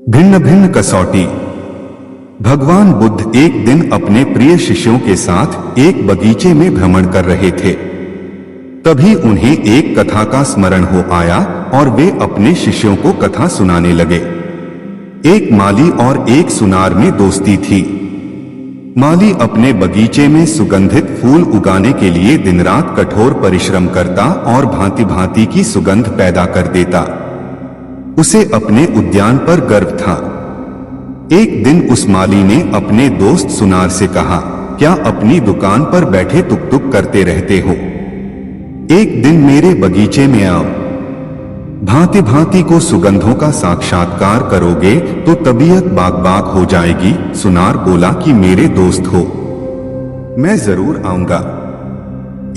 भिन्न भिन्न कसौटी। भगवान बुद्ध एक दिन अपने प्रिय शिष्यों के साथ एक बगीचे में भ्रमण कर रहे थे। तभी उन्हें एक कथा का स्मरण हो आया और वे अपने शिष्यों को कथा सुनाने लगे। एक माली और एक सुनार में दोस्ती थी। माली अपने बगीचे में सुगंधित फूल उगाने के लिए दिन रात कठोर परिश्रम करता और भांति भांति की सुगंध पैदा कर देता। उसे अपने उद्यान पर गर्व था। एक दिन उस माली ने अपने दोस्त सुनार से कहा, क्या अपनी दुकान पर बैठे टुक टुक करते रहते हो? एक दिन मेरे बगीचे में आओ। भांति भांति को सुगंधों का साक्षात्कार करोगे तो तबीयत बाग बाग हो जाएगी। सुनार बोला कि मेरे दोस्त हो, मैं जरूर आऊंगा।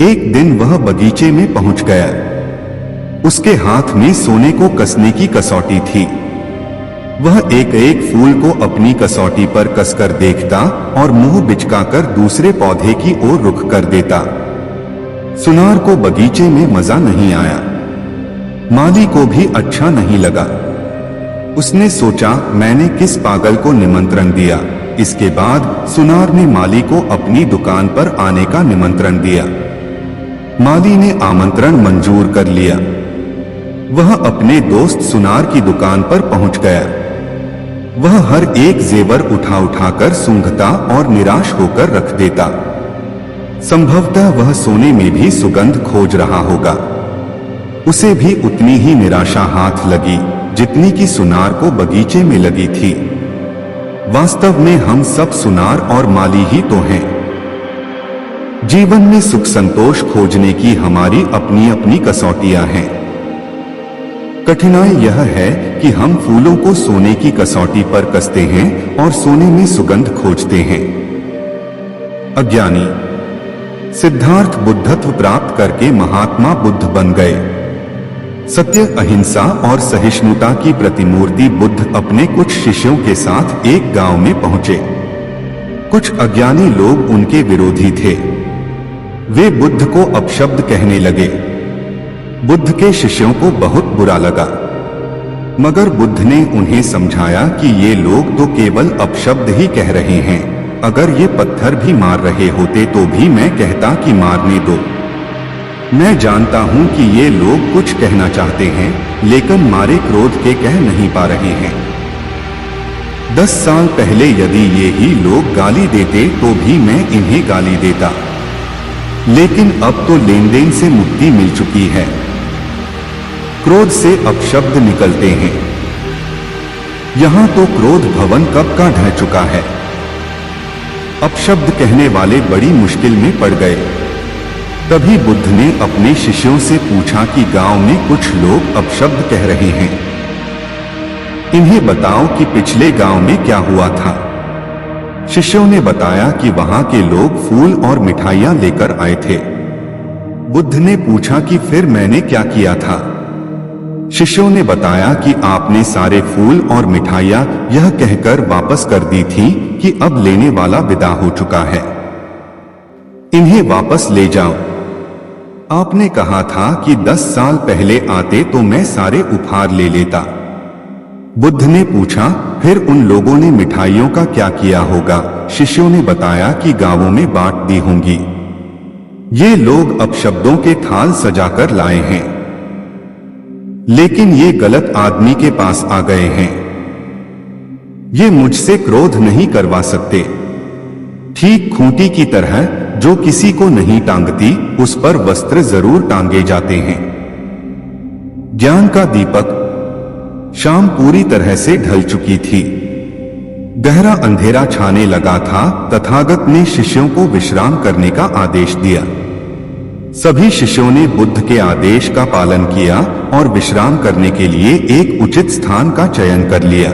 एक दिन वह बगीचे में पहुंच गया। उसके हाथ में सोने को कसने की कसौटी थी। वह एक एक फूल को अपनी कसौटी पर कसकर देखता और मुंह बिचकाकर दूसरे पौधे की ओर रुख कर देता। सुनार को बगीचे में मजा नहीं आया। माली को भी अच्छा नहीं लगा। उसने सोचा, मैंने किस पागल को निमंत्रण दिया। इसके बाद सुनार ने माली को अपनी दुकान पर आने का निमंत्रण दिया। माली ने आमंत्रण मंजूर कर लिया। वह अपने दोस्त सुनार की दुकान पर पहुंच गया। वह हर एक जेवर उठा उठाकर सूंघता और निराश होकर रख देता। संभवतः वह सोने में भी सुगंध खोज रहा होगा। उसे भी उतनी ही निराशा हाथ लगी जितनी कि सुनार को बगीचे में लगी थी। वास्तव में हम सब सुनार और माली ही तो हैं। जीवन में सुख संतोष खोजने की हमारी अपनी अपनी कसौटियां हैं। कठिनाई यह है कि हम फूलों को सोने की कसौटी पर कसते हैं और सोने में सुगंध खोजते हैं। अज्ञानी। सिद्धार्थ बुद्धत्व प्राप्त करके महात्मा बुद्ध बन गए। सत्य, अहिंसा और सहिष्णुता की प्रतिमूर्ति बुद्ध अपने कुछ शिष्यों के साथ एक गांव में पहुंचे। कुछ अज्ञानी लोग उनके विरोधी थे। वे बुद्ध को अपशब्द कहने लगे। बुद्ध के शिष्यों को बहुत बुरा लगा, मगर बुद्ध ने उन्हें समझाया कि ये लोग तो केवल अपशब्द ही कह रहे हैं। अगर ये पत्थर भी मार रहे होते तो भी मैं कहता कि मारने दो। मैं जानता हूं कि ये लोग कुछ कहना चाहते हैं, लेकिन मारे क्रोध के कह नहीं पा रहे हैं। 10 साल पहले यदि ये ही लोग गाली देते तो भी मैं इन्हें गाली देता, लेकिन अब तो लेन देन से मुक्ति मिल चुकी है। क्रोध से अपशब्द निकलते हैं। यहां तो क्रोध भवन कब का ढह चुका है। अपशब्द कहने वाले बड़ी मुश्किल में पड़ गए। तभी बुद्ध ने अपने शिष्यों से पूछा कि गांव में कुछ लोग अपशब्द कह रहे हैं। इन्हें बताओ कि पिछले गांव में क्या हुआ था। शिष्यों ने बताया कि वहां के लोग फूल और मिठाइयां लेकर आए थे। बुद्ध ने पूछा कि फिर मैंने क्या किया था। शिष्यों ने बताया कि आपने सारे फूल और मिठाइयां यह कहकर वापस कर दी थी कि अब लेने वाला विदा हो चुका है, इन्हें वापस ले जाओ। आपने कहा था कि 10 साल पहले आते तो मैं सारे उपहार ले लेता। बुद्ध ने पूछा, फिर उन लोगों ने मिठाइयों का क्या किया होगा। शिष्यों ने बताया कि गांवों में बांट दी होंगी। ये लोग अपशब्दों के थाल सजाकर लाए हैं, लेकिन ये गलत आदमी के पास आ गए हैं। ये मुझसे क्रोध नहीं करवा सकते। ठीक खूंटी की तरह जो किसी को नहीं टांगती उस पर वस्त्र जरूर टांगे जाते हैं। ज्ञान का दीपक। शाम पूरी तरह से ढल चुकी थी। गहरा अंधेरा छाने लगा था। तथागत ने शिष्यों को विश्राम करने का आदेश दिया। सभी शिष्यों ने बुद्ध के आदेश का पालन किया और विश्राम करने के लिए एक उचित स्थान का चयन कर लिया।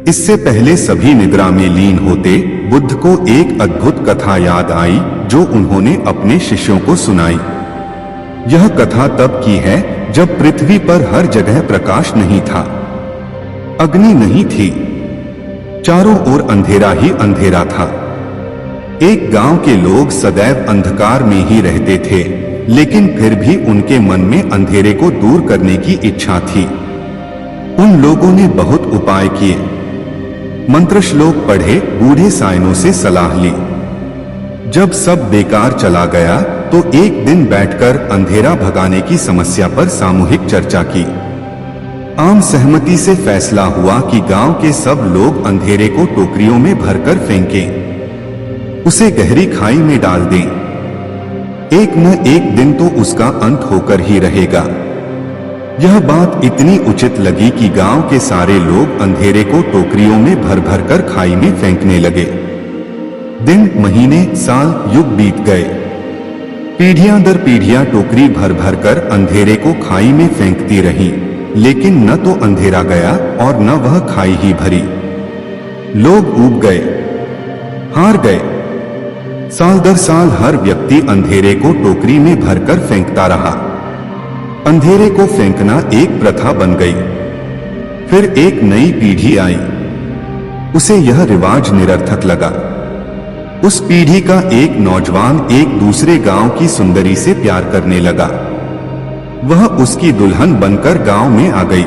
इससे पहले सभी निद्रा में लीन होते, बुद्ध को एक अद्भुत कथा याद आई जो उन्होंने अपने शिष्यों को सुनाई। यह कथा तब की है जब पृथ्वी पर हर जगह प्रकाश नहीं था, अग्नि नहीं थी, चारों ओर अंधेरा ही अंधेरा था। एक गांव के लोग सदैव अंधकार में ही रहते थे, लेकिन फिर भी उनके मन में अंधेरे को दूर करने की इच्छा थी। उन लोगों ने बहुत उपाय किए, मंत्र श्लोक पढ़े, बूढ़े साइनों से सलाह ली। जब सब बेकार चला गया तो एक दिन बैठकर अंधेरा भगाने की समस्या पर सामूहिक चर्चा की। आम सहमति से फैसला हुआ कि गांव के सब लोग अंधेरे को टोकरियों में भरकर फेंकें, उसे गहरी खाई में डाल दें। एक न एक दिन तो उसका अंत होकर ही रहेगा। यह बात इतनी उचित लगी कि गांव के सारे लोग अंधेरे को टोकरियों में भर भर कर खाई में फेंकने लगे। दिन, महीने, साल, युग बीत गए। पीढ़ियां दर पीढ़ियां टोकरी भर भर कर अंधेरे को खाई में फेंकती रहीं, लेकिन न तो अंधेरा गया और न वह खाई ही भरी। लोग ऊब गए, हार गए। साल दर साल हर व्यक्ति अंधेरे को टोकरी में भरकर फेंकता रहा। अंधेरे को फेंकना एक प्रथा बन गई। फिर एक नई पीढ़ी आई, उसे यह रिवाज निरर्थक लगा। उस पीढ़ी का एक नौजवान एक दूसरे गांव की सुंदरी से प्यार करने लगा। वह उसकी दुल्हन बनकर गांव में आ गई।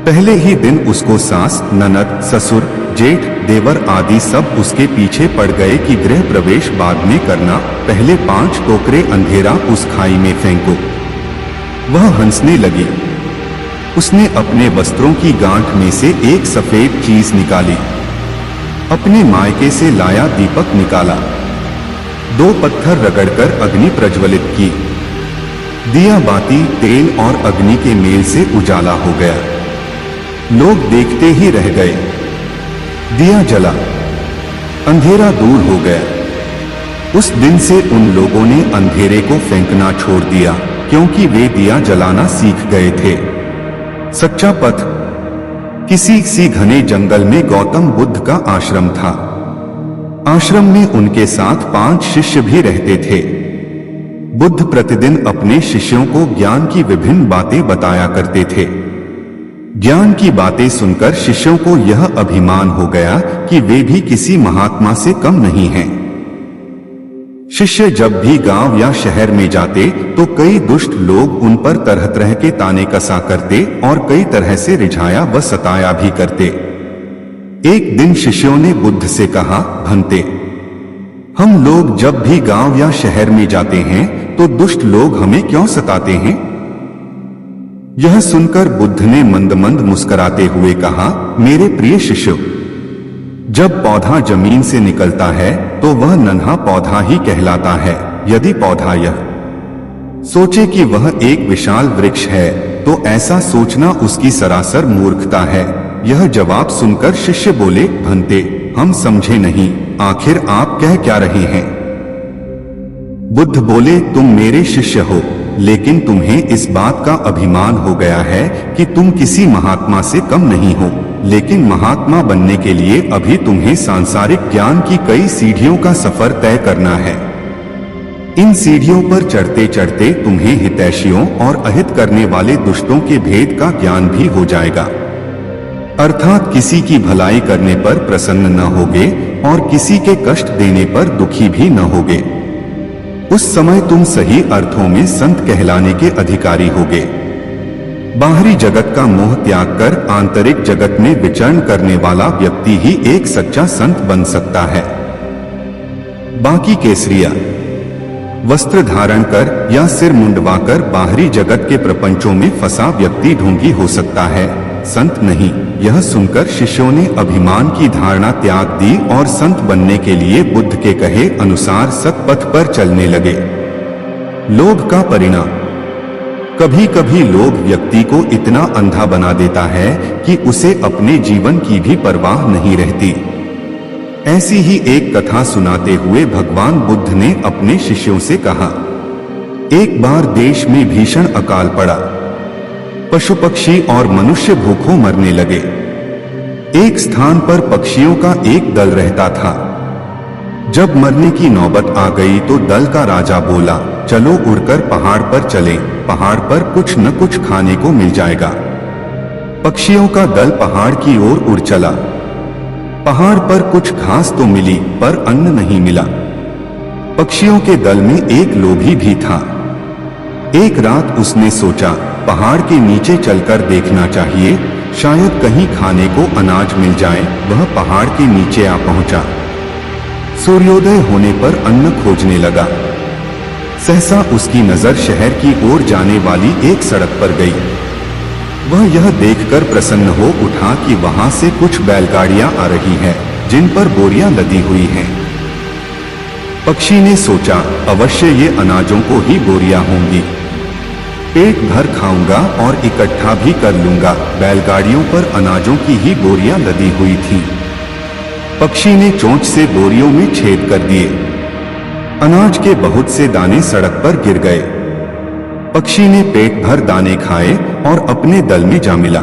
पहले ही दिन उसको सास, ननद, ससुर, जेठ, देवर आदि सब उसके पीछे पड़ गए कि गृह प्रवेश बाद में करना, पहले 5 टोकरे अंधेरा उस खाई में फेंको। वह हंसने लगी। उसने अपने वस्त्रों की गांठ में से एक सफेद चीज निकाली, अपने मायके से लाया दीपक निकाला, 2 पत्थर रगड़कर अग्नि प्रज्वलित की। दिया बाती, तेल और अग्नि के मेल से उजाला हो गया। लोग देखते ही रह गए। दिया जला, अंधेरा दूर हो गया। उस दिन से उन लोगों ने अंधेरे को फेंकना छोड़ दिया, क्योंकि वे दिया जलाना सीख गए थे। सच्चा पथ। किसी घने जंगल में गौतम बुद्ध का आश्रम था। आश्रम में उनके साथ 5 शिष्य भी रहते थे। बुद्ध प्रतिदिन अपने शिष्यों को ज्ञान की विभिन्न बातें बताया करते थे। ज्ञान की बातें सुनकर शिष्यों को यह अभिमान हो गया कि वे भी किसी महात्मा से कम नहीं हैं। शिष्य जब भी गांव या शहर में जाते तो कई दुष्ट लोग उन पर तरह तरह के ताने कसा करते और कई तरह से रिझाया व सताया भी करते। एक दिन शिष्यों ने बुद्ध से कहा, भंते, हम लोग जब भी गांव या शहर में जाते हैं तो दुष्ट लोग हमें क्यों सताते हैं? यह सुनकर बुद्ध ने मंद मंद मुस्कुराते हुए कहा, मेरे प्रिय शिष्यों, जब पौधा जमीन से निकलता है तो वह नन्हा पौधा ही कहलाता है। यदि पौधा यह सोचे कि वह एक विशाल वृक्ष है तो ऐसा सोचना उसकी सरासर मूर्खता है। यह जवाब सुनकर शिष्य बोले, भंते, हम समझे नहीं, आखिर आप कह क्या रहे हैं? बुद्ध बोले, तुम मेरे शिष्य हो, लेकिन तुम्हें इस बात का अभिमान हो गया है कि तुम किसी महात्मा से कम नहीं हो, लेकिन महात्मा बनने के लिए अभी तुम्हें सांसारिक ज्ञान की कई सीढ़ियों का सफर तय करना है। इन सीढ़ियों पर चढ़ते चढ़ते तुम्हें हितैषियों और अहित करने वाले दुष्टों के भेद का ज्ञान भी हो जाएगा। अर्थात किसी की भलाई करने पर प्रसन्न न होगे और किसी के कष्ट देने पर दुखी भी न होगे। उस समय तुम सही अर्थों में संत कहलाने के अधिकारी होगे। बाहरी जगत का मोह त्याग कर आंतरिक जगत में विचरण करने वाला व्यक्ति ही एक सच्चा संत बन सकता है। बाकी केसरिया वस्त्र धारण कर या सिर मुंडवाकर बाहरी जगत के प्रपंचों में फंसा व्यक्ति ढोंगी हो सकता है, संत नहीं। यह सुनकर शिष्यों ने अभिमान की धारणा त्याग दी और संत बनने के लिए बुद्ध के कहे अनुसार सत्पथ पर चलने लगे। लोभ का परिणाम। कभी कभी लोभ व्यक्ति को इतना अंधा बना देता है कि उसे अपने जीवन की भी परवाह नहीं रहती। ऐसी ही एक कथा सुनाते हुए भगवान बुद्ध ने अपने शिष्यों से कहा, एक बार देश में भीषण अकाल पड़ा। पशु पक्षी और मनुष्य भूखों मरने लगे। एक स्थान पर पक्षियों का एक दल रहता था। जब मरने की नौबत आ गई तो दल का राजा बोला, चलो उड़कर पहाड़ पर चलें, पहाड़ पर कुछ न कुछ खाने को मिल जाएगा। पक्षियों का दल पहाड़ की ओर उड़ चला। पहाड़ पर कुछ घास तो मिली पर अन्न नहीं मिला। पक्षियों के दल में एक लोभी भी था। एक रात उसने सोचा पहाड़ के नीचे चलकर देखना चाहिए, शायद कहीं खाने को अनाज मिल जाए। वह पहाड़ के नीचे आ पहुंचा। सूर्योदय होने पर अन्न खोजने लगा। सहसा उसकी नजर शहर की ओर जाने वाली एक सड़क पर गई। वह यह देखकर प्रसन्न हो उठा कि वहां से कुछ बैलगाड़ियां आ रही हैं, जिन पर बोरियां लदी हुई हैं। पक्षी ने सोचा अवश्य ये अनाजों को ही बोरियां होंगी। पेट भर खाऊंगा और इकट्ठा भी कर लूंगा। बैलगाड़ियों पर अनाजों की ही बोरियां लदी हुई थीं। पक्षी ने चोंच से बोरियों में छेद कर दिए। अनाज के बहुत से दाने सड़क पर गिर गए। पक्षी ने पेट भर दाने खाए और अपने दल में जा मिला।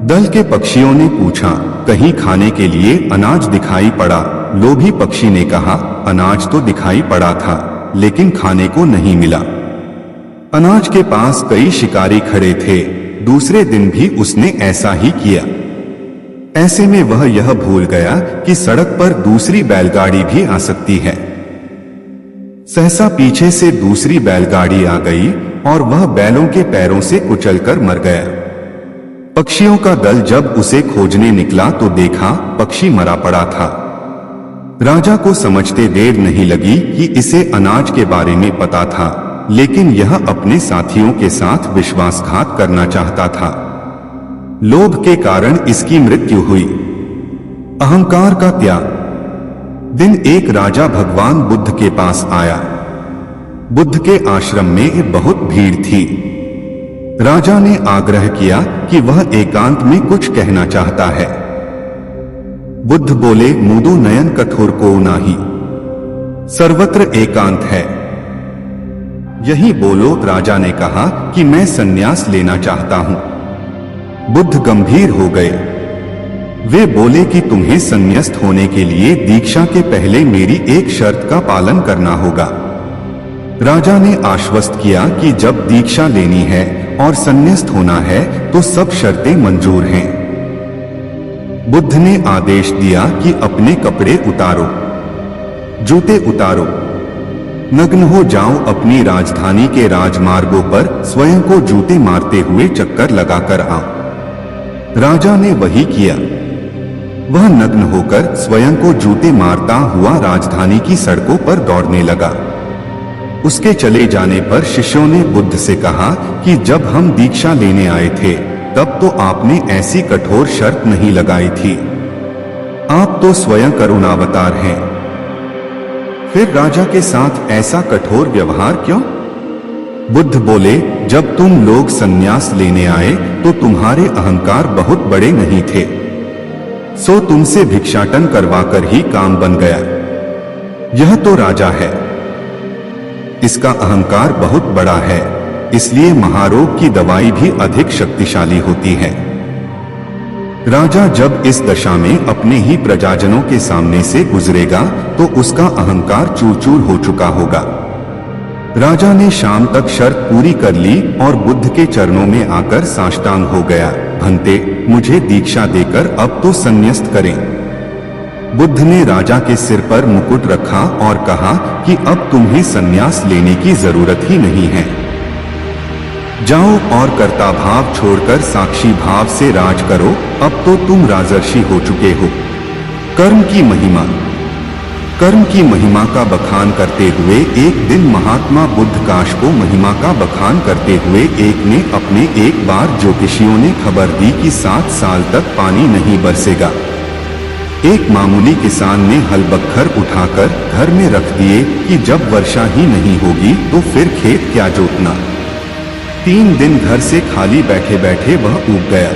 दल के पक्षियों ने पूछा कहीं खाने के लिए अनाज दिखाई पड़ा? लोभी पक्षी ने कहा अनाज तो दिखाई पड़ा था, लेकिन खाने को नहीं मिला। अनाज के पास कई शिकारी खड़े थे। दूसरे दिन भी उसने ऐसा ही किया। ऐसे में वह यह भूल गया कि सड़क पर दूसरी बैलगाड़ी भी आ सकती है। सहसा पीछे से दूसरी बैलगाड़ी आ गई और वह बैलों के पैरों से कुचलकर मर गया। पक्षियों का दल जब उसे खोजने निकला तो देखा पक्षी मरा पड़ा था। राजा को समझते देर नहीं लगी कि इसे अनाज के बारे में पता था, लेकिन यह अपने साथियों के साथ विश्वासघात करना चाहता था। लोभ के कारण इसकी मृत्यु हुई। अहंकार का त्याग। दिन एक राजा भगवान बुद्ध के पास आया। बुद्ध के आश्रम में बहुत भीड़ थी। राजा ने आग्रह किया कि वह एकांत में कुछ कहना चाहता है। बुद्ध बोले मुदो नयन कठोर को नाही, सर्वत्र एकांत है। यही बोलो। राजा ने कहा कि मैं संन्यास लेना चाहता हूं। बुद्ध गंभीर हो गए। वे बोले कि तुम्हें संन्यास्त होने के लिए दीक्षा के पहले मेरी एक शर्त का पालन करना होगा। राजा ने आश्वस्त किया कि जब दीक्षा लेनी है और संन्यास्त होना है तो सब शर्तें मंजूर हैं। बुद्ध ने आदेश दिया कि अपने कपड़े उतारो, जूते उतारो, नग्न हो जाओ। अपनी राजधानी के राजमार्गों पर स्वयं को जूते मारते हुए चक्कर लगाकर आओ। राजा ने वही किया। वह नग्न होकर स्वयं को जूते मारता हुआ राजधानी की सड़कों पर दौड़ने लगा। उसके चले जाने पर शिष्यों ने बुद्ध से कहा कि जब हम दीक्षा लेने आए थे तब तो आपने ऐसी कठोर शर्त नहीं लगाई थी। आप तो स्वयं करुणावतार हैं, फिर राजा के साथ ऐसा कठोर व्यवहार क्यों? बुद्ध बोले जब तुम लोग संन्यास लेने आए तो तुम्हारे अहंकार बहुत बड़े नहीं थे, सो तुमसे भिक्षाटन करवाकर ही काम बन गया। यह तो राजा है, इसका अहंकार बहुत बड़ा है, इसलिए महारोग की दवाई भी अधिक शक्तिशाली होती है। राजा जब इस दशा में अपने ही प्रजाजनों के सामने से गुजरेगा तो उसका अहंकार चूर चूर हो चुका होगा। राजा ने शाम तक शर्त पूरी कर ली और बुद्ध के चरणों में आकर साष्टांग हो गया। भंते, मुझे दीक्षा देकर अब तो संन्यास्त करें। बुद्ध ने राजा के सिर पर मुकुट रखा और कहा कि अब तुम्हें संन्यास लेने की जरूरत ही नहीं है। जाओ और कर्ता भाव छोड़कर साक्षी भाव से राज करो। अब तो तुम राजर्षि हो चुके हो। कर्म की महिमा। कर्म की महिमा का बखान करते हुए एक दिन महात्मा बुद्ध काश को महिमा का बखान करते हुए एक ने अपने एक बार ज्योतिषियों ने खबर दी कि 7 साल तक पानी नहीं बरसेगा। एक मामूली किसान ने हल बख्तर उठाकर घर में रख दिए कि जब वर्षा ही नहीं होगी तो फिर खेत क्या जोतना। 3 दिन घर से खाली बैठे बैठे वह ऊब गया।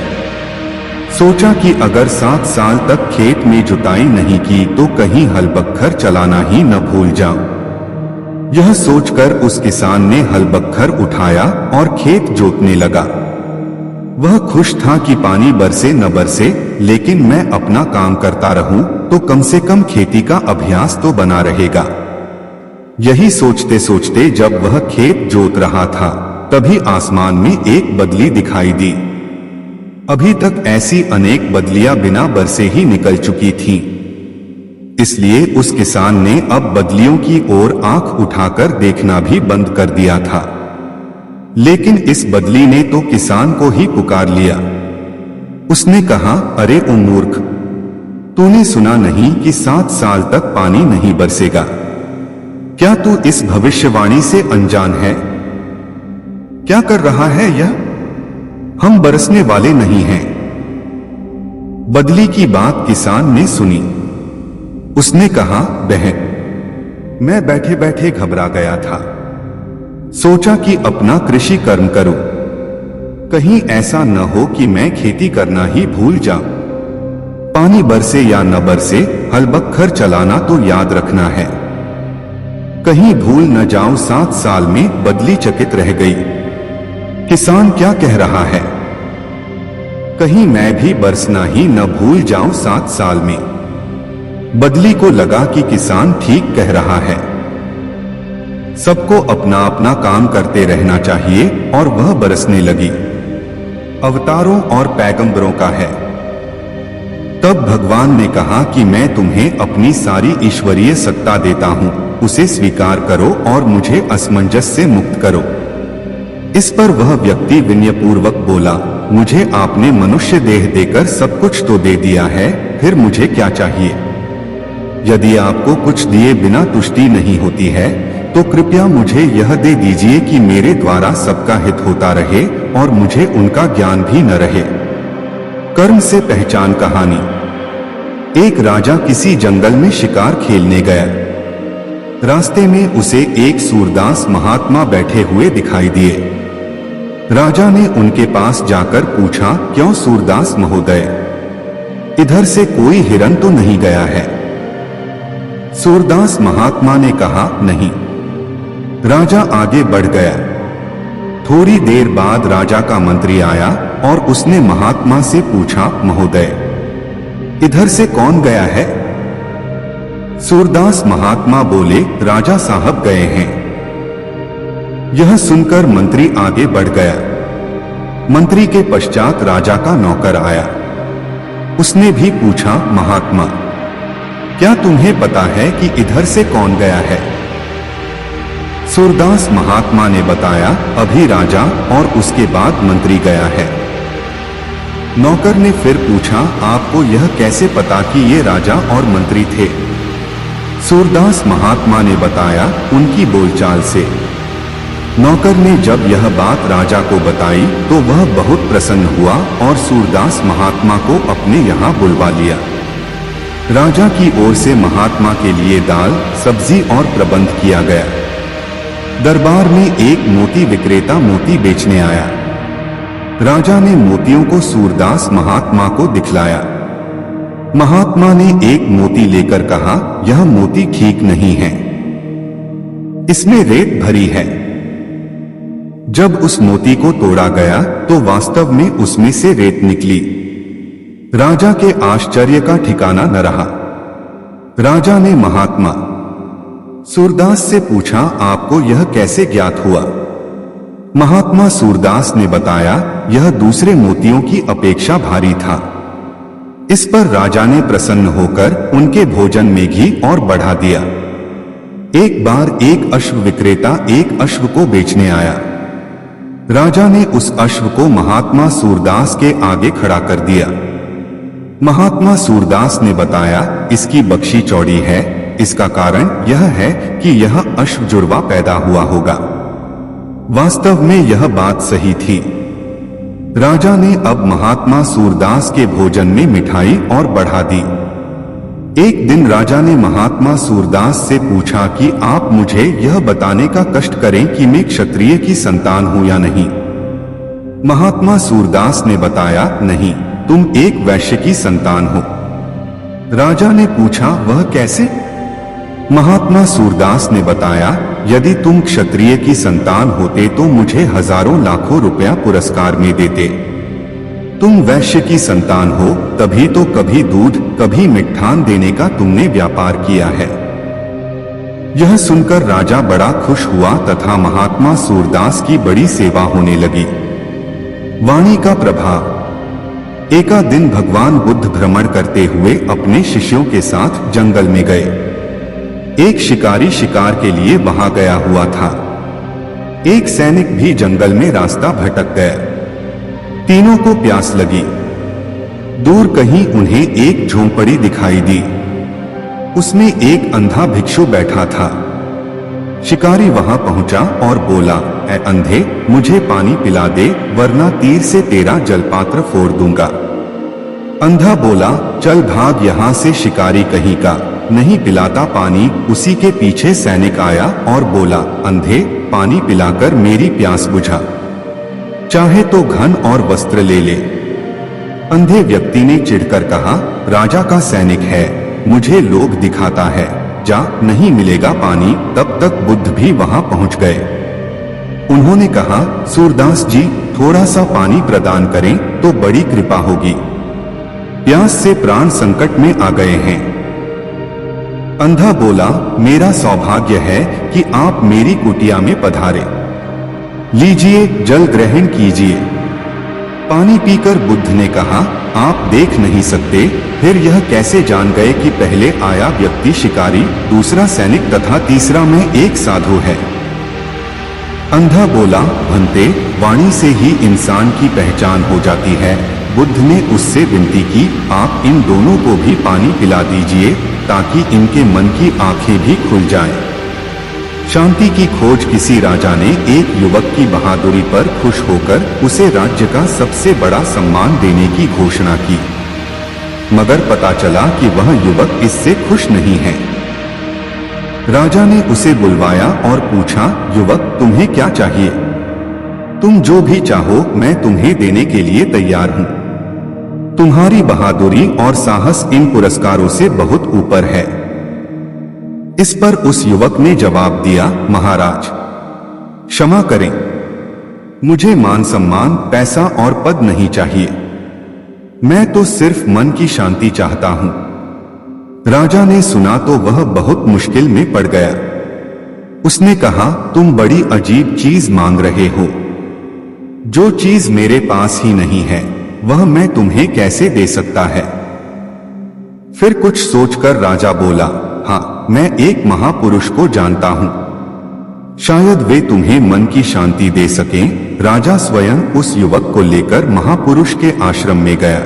सोचा कि अगर 7 साल तक खेत में जुताई नहीं की तो कहीं हल बख्तर चलाना ही न भूल जाऊं। यह सोचकर उस किसान ने हल बख्तर उठाया और खेत जोतने लगा। वह खुश था कि पानी बरसे न बरसे, लेकिन मैं अपना काम करता रहूं तो कम से कम खेती का अभ्यास तो बना रहेगा। यही सोचते सोचते जब वह खेत जोत रहा था तभी आसमान में एक बदली दिखाई दी। अभी तक ऐसी अनेक बदलियां बिना बरसे ही निकल चुकी थीं। इसलिए उस किसान ने अब बदलियों की ओर आंख उठाकर देखना भी बंद कर दिया था। लेकिन इस बदली ने तो किसान को ही पुकार लिया। उसने कहा, अरे ओ मूर्ख, तूने सुना नहीं कि 7 साल तक पानी नहीं बरसेगा? क्या तू इस भविष्यवाणी से अनजान है? क्या कर रहा है यह? हम बरसने वाले नहीं हैं। बदली की बात किसान ने सुनी। उसने कहा, बहन, मैं बैठे बैठे घबरा गया था। सोचा कि अपना कृषि कर्म करूं। कहीं ऐसा न हो कि मैं खेती करना ही भूल जाऊं। पानी बरसे या न बरसे, हल बखर चलाना तो याद रखना है। कहीं भूल न जाऊं। 7 साल में बदली चकित रह गई। किसान क्या कह रहा है? कहीं मैं भी बरसना ही न भूल जाऊं 7 साल में। बदली को लगा कि किसान ठीक कह रहा है। सबको अपना अपना काम करते रहना चाहिए, और वह बरसने लगी। अवतारों और पैगंबरों का है। तब भगवान ने कहा कि मैं तुम्हें अपनी सारी ईश्वरीय सत्ता देता हूं, उसे स्वीकार करो और मुझे असमंजस से मुक्त करो। इस पर वह व्यक्ति विनयपूर्वक बोला, मुझे आपने मनुष्य देह देकर सब कुछ तो दे दिया है, फिर मुझे क्या चाहिए? यदि आपको कुछ दिए बिना तुष्टि नहीं होती है, तो कृपया मुझे यह दे दीजिए कि मेरे द्वारा सबका हित होता रहे और मुझे उनका ज्ञान भी न रहे। कर्म से पहचान कहानी। एक राजा किसी जंगल में शिकार खेलने गया। रास्ते में उसे एक सूरदास महात्मा बैठे हुए दिखाई दिए। राजा ने उनके पास जाकर पूछा, क्यों सूरदास महोदय, इधर से कोई हिरन तो नहीं गया है? सूरदास महात्मा ने कहा, नहीं। राजा आगे बढ़ गया। थोड़ी देर बाद राजा का मंत्री आया और उसने महात्मा से पूछा, महोदय, इधर से कौन गया है? सूरदास महात्मा बोले, राजा साहब गए हैं। यह सुनकर मंत्री आगे बढ़ गया। मंत्री के पश्चात राजा का नौकर आया। उसने भी पूछा, महात्मा, क्या तुम्हें पता है कि इधर से कौन गया है? सूरदास महात्मा ने बताया, अभी राजा और उसके बाद मंत्री गया है। नौकर ने फिर पूछा, आपको यह कैसे पता कि ये राजा और मंत्री थे? सूरदास महात्मा ने बताया, उनकी बोलचाल से। नौकर ने जब यह बात राजा को बताई तो वह बहुत प्रसन्न हुआ और सूरदास महात्मा को अपने यहाँ बुलवा लिया। राजा की ओर से महात्मा के लिए दाल, सब्जी और प्रबंध किया गया। दरबार में एक मोती विक्रेता मोती बेचने आया। राजा ने मोतियों को सूरदास महात्मा को दिखलाया। महात्मा ने एक मोती लेकर कहा, यह मोती ठीक नहीं है, इसमें रेत भरी है। जब उस मोती को तोड़ा गया तो वास्तव में उसमें से रेत निकली। राजा के आश्चर्य का ठिकाना न रहा। राजा ने महात्मा सूरदास से पूछा, आपको यह कैसे ज्ञात हुआ? महात्मा सूरदास ने बताया, यह दूसरे मोतियों की अपेक्षा भारी था। इस पर राजा ने प्रसन्न होकर उनके भोजन में घी और बढ़ा दिया। एक बार एक अश्व विक्रेता एक अश्व को बेचने आया। राजा ने उस अश्व को महात्मा सूरदास के आगे खड़ा कर दिया। महात्मा सूरदास ने बताया, इसकी बख्शी चौड़ी है, इसका कारण यह है कि यह अश्व जुड़वा पैदा हुआ होगा। वास्तव में यह बात सही थी। राजा ने अब महात्मा सूरदास के भोजन में मिठाई और बढ़ा दी। एक दिन राजा ने महात्मा सूरदास से पूछा कि आप मुझे यह बताने का कष्ट करें कि मैं क्षत्रिय की संतान हूं या नहीं। महात्मा सूरदास ने बताया, नहीं, तुम एक वैश्य की संतान हो। राजा ने पूछा, वह कैसे? महात्मा सूरदास ने बताया, यदि तुम क्षत्रिय की संतान होते तो मुझे हजारों लाखों रुपया पुरस्कार में देते। तुम वैश्य की संतान हो, तभी तो कभी दूध कभी मिष्ठान देने का तुमने व्यापार किया है। यह सुनकर राजा बड़ा खुश हुआ तथा महात्मा सूरदास की बड़ी सेवा होने लगी। वाणी का प्रभाव। एका दिन भगवान बुद्ध भ्रमण करते हुए अपने शिष्यों के साथ जंगल में गए। एक शिकारी शिकार के लिए वहां गया हुआ था। एक सैनिक भी जंगल में रास्ता भटक गया। तीनों को प्यास लगी। दूर कहीं उन्हें एक झोंपड़ी दिखाई दी। उसमें एक अंधा भिक्षु बैठा था। शिकारी वहां पहुंचा और बोला, ऐ अंधे, मुझे पानी पिला दे, वरना तीर से तेरा जलपात्र फोड़ दूंगा। अंधा बोला, चल भाग यहां से शिकारी कहीं का, नहीं पिलाता पानी। उसी के पीछे सैनिक आया और बोला, अंधे, पानी पिलाकर मेरी प्यास बुझा, चाहे तो धन और वस्त्र ले ले। अंधे व्यक्ति ने चिढ़कर कहा, राजा का सैनिक है, मुझे लोग दिखाता है, जा, नहीं मिलेगा पानी। तब तक बुद्ध भी वहां पहुंच गए। उन्होंने कहा, सूरदास जी, थोड़ा सा पानी प्रदान करें तो बड़ी कृपा होगी, प्यास से प्राण संकट में आ गए हैं। अंधा बोला, मेरा सौभाग्य है कि आप मेरी कुटिया में पधारे, लीजिए, जल ग्रहण कीजिए। पानी पीकर बुद्ध ने कहा, आप देख नहीं सकते, फिर यह कैसे जान गए कि पहले आया व्यक्ति शिकारी, दूसरा सैनिक तथा तीसरा मैं एक साधु है। अंधा बोला, भंते, वाणी से ही इंसान की पहचान हो जाती है। बुद्ध ने उससे विनती की, आप इन दोनों को भी पानी पिला दीजिए ताकि इनके मन की आंखें भी खुल जाएं। शांति की खोज किसी राजा ने एक युवक की बहादुरी पर खुश होकर उसे राज्य का सबसे बड़ा सम्मान देने की घोषणा की, मगर पता चला कि वह युवक इससे खुश नहीं है। राजा ने उसे बुलवाया और पूछा, युवक, तुम्हें क्या चाहिए? तुम जो भी चाहो मैं तुम्हें देने के लिए तैयार हूं। तुम्हारी बहादुरी और साहस इन पुरस्कारों से बहुत ऊपर है। इस पर उस युवक ने जवाब दिया, महाराज, क्षमा करें, मुझे मान सम्मान, पैसा और पद नहीं चाहिए, मैं तो सिर्फ मन की शांति चाहता हूं। राजा ने सुना तो वह बहुत मुश्किल में पड़ गया। उसने कहा, तुम बड़ी अजीब चीज मांग रहे हो, जो चीज मेरे पास ही नहीं है वह मैं तुम्हें कैसे दे सकता है। फिर कुछ सोचकर राजा बोला, हाँ, मैं एक महापुरुष को जानता हूं, शायद वे तुम्हें मन की शांति दे सकें। राजा स्वयं उस युवक को लेकर महापुरुष के आश्रम में गया।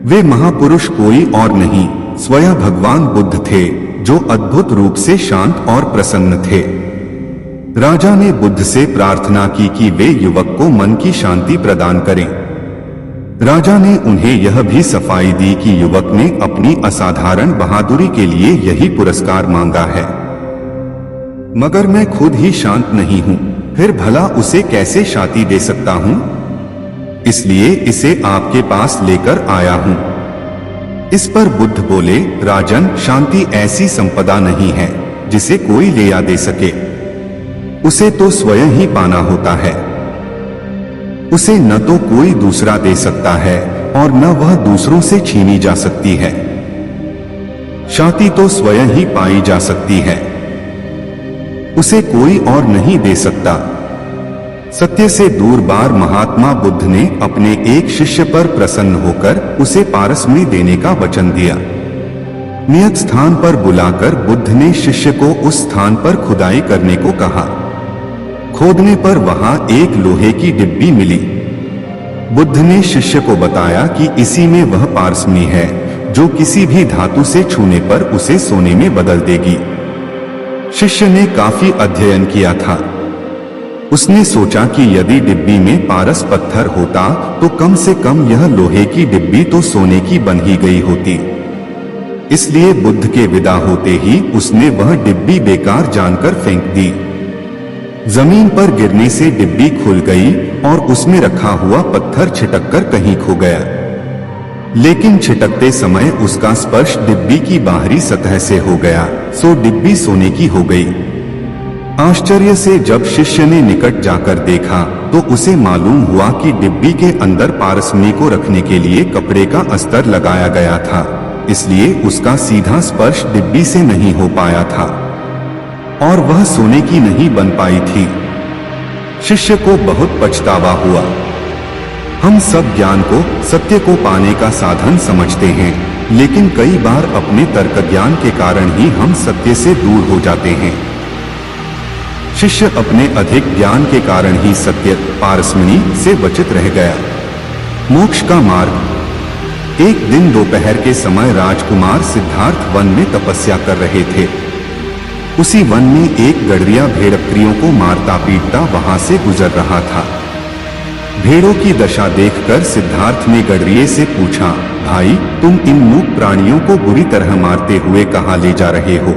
वे महापुरुष कोई और नहीं, स्वयं भगवान बुद्ध थे, जो अद्भुत रूप से शांत और प्रसन्न थे। राजा ने बुद्ध से प्रार्थना की कि वे युवक को मन की शांति प्रदान करें। राजा ने उन्हें यह भी सफाई दी कि युवक ने अपनी असाधारण बहादुरी के लिए यही पुरस्कार मांगा है, मगर मैं खुद ही शांत नहीं हूं, फिर भला उसे कैसे शांति दे सकता हूं? इसलिए इसे आपके पास लेकर आया हूं। इस पर बुद्ध बोले, राजन, शांति ऐसी संपदा नहीं है जिसे कोई ले आ दे सके, उसे तो स्वयं ही पाना होता है। उसे न तो कोई दूसरा दे सकता है और न वह दूसरों से छीनी जा सकती है। शांति तो स्वयं ही पाई जा सकती है, उसे कोई और नहीं दे सकता। सत्य से दूर बार महात्मा बुद्ध ने अपने एक शिष्य पर प्रसन्न होकर उसे पारसमणि देने का वचन दिया। नियत स्थान पर बुलाकर बुद्ध ने शिष्य को उस स्थान पर खुदाई करने को कहा। खोदने पर वहां एक लोहे की डिब्बी मिली। बुद्ध ने शिष्य को बताया कि इसी में वह पारसमणि है जो किसी भी धातु से छूने पर उसे सोने में बदल देगी। शिष्य ने काफी अध्ययन किया था। उसने सोचा कि यदि डिब्बी में पारस पत्थर होता तो कम से कम यह लोहे की डिब्बी तो सोने की बन ही गई होती। इसलिए बुद्ध के विदा होते ही उसने वह डिब्बी बेकार जानकर फेंक दी। जमीन पर गिरने से डिब्बी खुल गई और उसमें रखा हुआ पत्थर छिटककर कहीं खो गया। लेकिन छिटकते समय उसका स्पर्श डिब्बी की बाहरी सतह से हो गया, सो डिब्बी सोने की हो गई। आश्चर्य से जब शिष्य ने निकट जाकर देखा तो उसे मालूम हुआ कि डिब्बी के अंदर पारसमणि को रखने के लिए कपड़े का अस्तर लगाया गया था, इसलिए उसका सीधा स्पर्श डिब्बी से नहीं हो पाया था और वह सोने की नहीं बन पाई थी। शिष्य को बहुत पछतावा हुआ। हम सब ज्ञान को, सत्य को पाने का साधन समझते हैं, लेकिन कई बार अपने तर्क ज्ञान के कारण ही हम सत्य से दूर हो जाते हैं। शिष्य अपने अधिक ज्ञान के कारण ही सत्य पारसमणि से वंचित रह गया। मोक्ष का मार्ग। एक दिन दोपहर के समय राजकुमार सिद्धार्थ वन में तपस्या कर रहे थे। उसी वन में एक गडरिया भेड़बकरियों को मारता पीटता वहां से गुजर रहा था। भेड़ों की दशा देखकर सिद्धार्थ ने गडरिये से पूछा, भाई तुम इन मूक प्राणियों को बुरी तरह मारते हुए कहां ले जा रहे हो?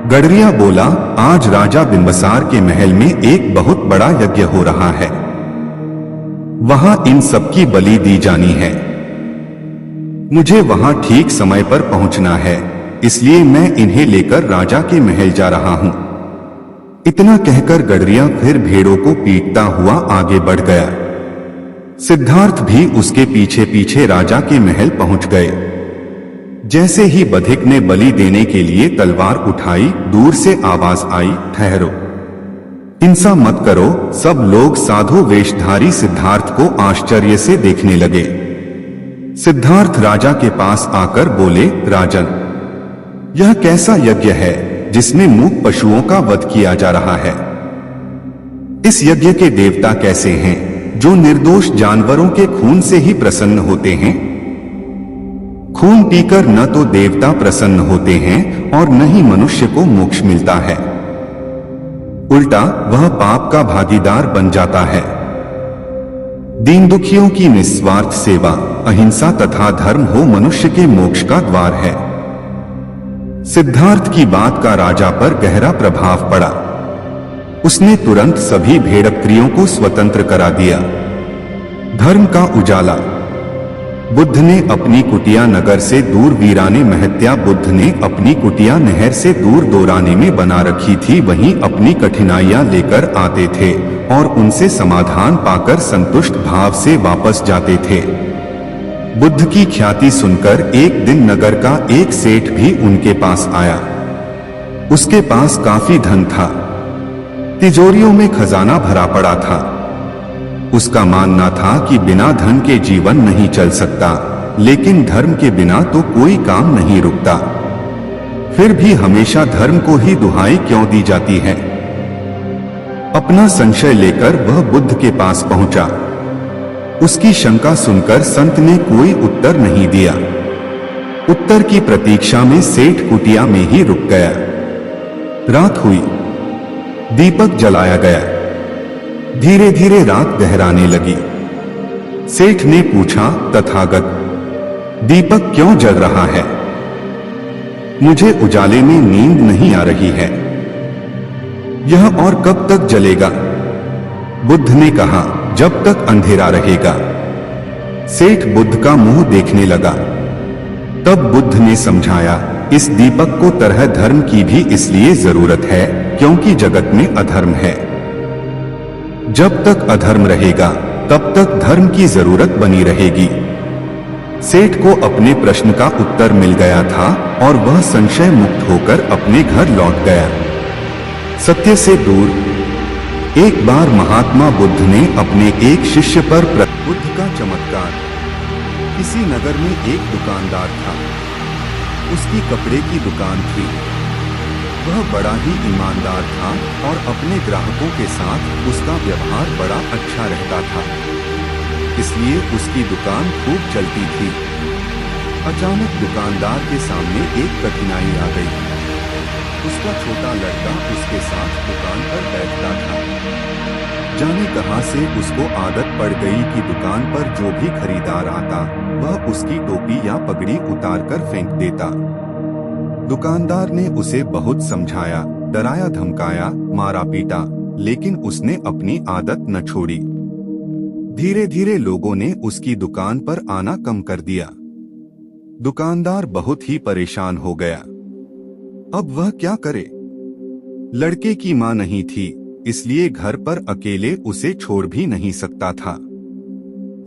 गडरिया बोला, आज राजा बिंबसार के महल में एक बहुत बड़ा यज्ञ हो रहा है, वहां इन सबकी बलि दी जानी है। मुझे वहां ठीक समय पर पहुंचना है, इसलिए मैं इन्हें लेकर राजा के महल जा रहा हूं। इतना कहकर गडरिया फिर भेड़ों को पीटता हुआ आगे बढ़ गया। सिद्धार्थ भी उसके पीछे पीछे राजा के महल पहुंच गए। जैसे ही बधिक ने बलि देने के लिए तलवार उठाई, दूर से आवाज आई, ठहरो, हिंसा मत करो। सब लोग साधु वेशधारी सिद्धार्थ को आश्चर्य से देखने लगे। सिद्धार्थ राजा के पास आकर बोले, राजन, यह कैसा यज्ञ है जिसमें मूक पशुओं का वध किया जा रहा है? इस यज्ञ के देवता कैसे हैं जो निर्दोष जानवरों के खून से ही प्रसन्न होते हैं? खून पीकर न तो देवता प्रसन्न होते हैं और न ही मनुष्य को मोक्ष मिलता है, उल्टा वह पाप का भागीदार बन जाता है। दीन दुखियों की निस्वार्थ सेवा, अहिंसा तथा धर्म हो मनुष्य के मोक्ष का द्वार है। सिद्धार्थ की बात का राजा पर गहरा प्रभाव पड़ा। उसने तुरंत सभी भेड़बकरियों को स्वतंत्र करा दिया। धर्म का उजाला। बुद्ध ने अपनी कुटिया नगर से दूर वीराने महत्या बुद्ध ने अपनी कुटिया नहर से दूर दोराने में बना रखी थी। वहीं अपनी कठिनाइयां लेकर आते थे और उनसे समाधान पाकर संतुष्ट भाव से वापस जाते थे। बुद्ध की ख्याति सुनकर एक दिन नगर का एक सेठ भी उनके पास आया। उसके पास काफी धन था, तिजोरियों में खजाना भरा पड़ा था। उसका मानना था कि बिना धन के जीवन नहीं चल सकता, लेकिन धर्म के बिना तो कोई काम नहीं रुकता। फिर भी हमेशा धर्म को ही दुहाई क्यों दी जाती है? अपना संशय लेकर वह बुद्ध के पास पहुंचा। उसकी शंका सुनकर संत ने कोई उत्तर नहीं दिया। उत्तर की प्रतीक्षा में सेठ कुटिया में ही रुक गया। रात हुई, दीपक जलाया गया। धीरे धीरे रात गहराने लगी। सेठ ने पूछा, तथागत, दीपक क्यों जल रहा है? मुझे उजाले में नींद नहीं आ रही है। यह और कब तक जलेगा? बुद्ध ने कहा, जब तक अंधेरा रहेगा। सेठ बुद्ध का मुंह देखने लगा। तब बुद्ध ने समझाया, इस दीपक को तरह धर्म की भी इसलिए जरूरत है क्योंकि जगत में अधर्म है। जब तक अधर्म रहेगा तब तक धर्म की जरूरत बनी रहेगी। सेठ को अपने प्रश्न का उत्तर मिल गया था और वह संशय मुक्त होकर अपने घर लौट गया। सत्य से दूर। एक बार महात्मा बुद्ध ने अपने एक शिष्य पर बुद्ध का चमत्कार। किसी नगर में एक दुकानदार था। उसकी कपड़े की दुकान थी। वह बड़ा ही ईमानदार था और अपने ग्राहकों के साथ उसका व्यवहार बड़ा अच्छा रहता था, इसलिए उसकी दुकान खूब चलती थी। अचानक दुकानदार के सामने एक कठिनाई आ गई। उसका छोटा लड़का उसके साथ दुकान पर बैठता था। जाने कहां से उसको आदत पड़ गई कि दुकान पर जो भी खरीदार आता वह उसकी टोपी या पगड़ी उतार कर फेंक देता। दुकानदार ने उसे बहुत समझाया, डराया धमकाया, मारा पीटा, लेकिन उसने अपनी आदत न छोड़ी। धीरे धीरे लोगों ने उसकी दुकान पर आना कम कर दिया। दुकानदार बहुत ही परेशान हो गया। अब वह क्या करे? लड़के की मां नहीं थी, इसलिए घर पर अकेले उसे छोड़ भी नहीं सकता था।